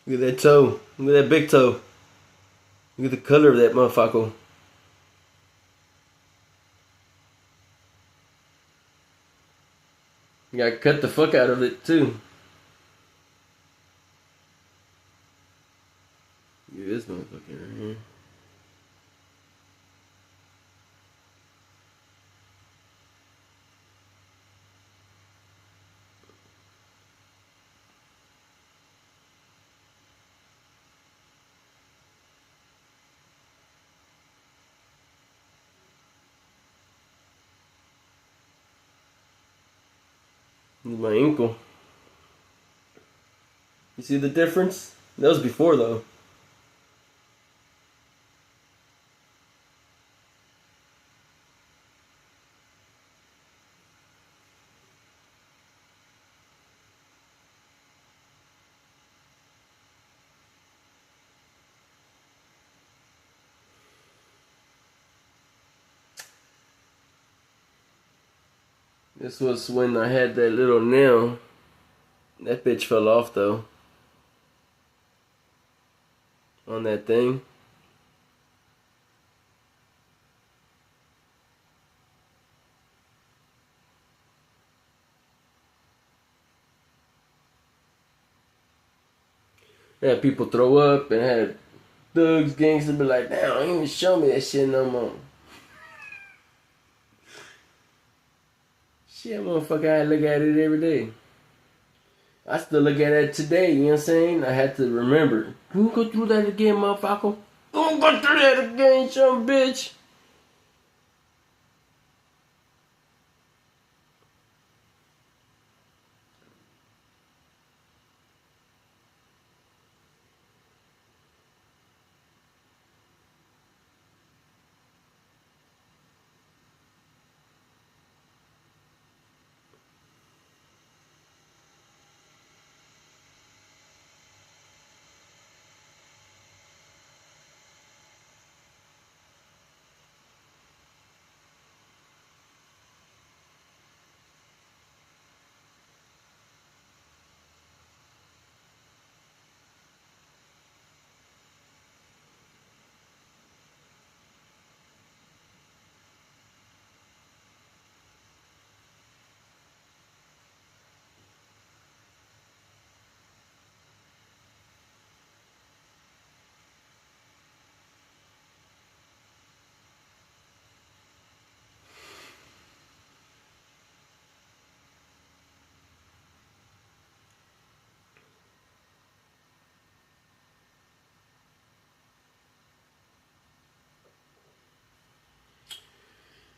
Look at that toe. Look at that big toe. Look at the color of that motherfucker. You gotta cut the fuck out of it too. Look at this motherfucker right here. This is my ankle. You see the difference? That was before though. This was when I had that little nail. That bitch fell off though. On that thing. Had people throw up and had thugs, gangsters be like, damn, don't even show me that shit no more. Shit, motherfucker, I look at it every day. I still look at it today, you know what I'm saying? I had to remember. Don't go through that again, motherfucker. Don't go through that again, some bitch.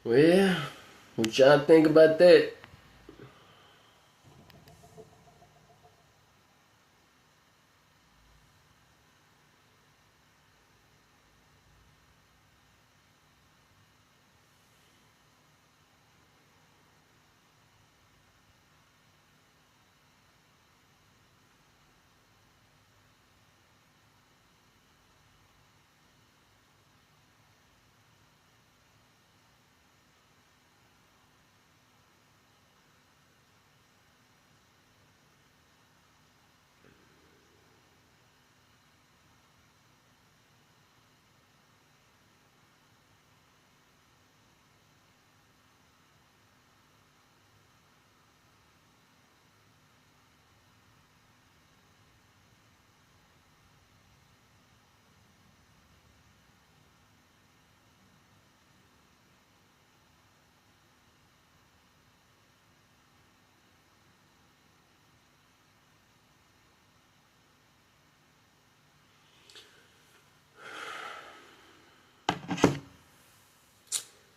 Well, yeah. What y'all think about that?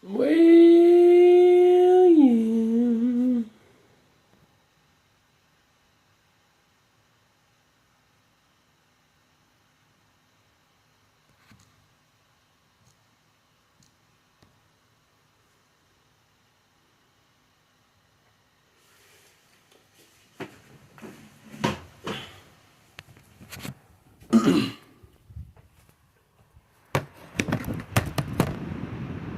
Well,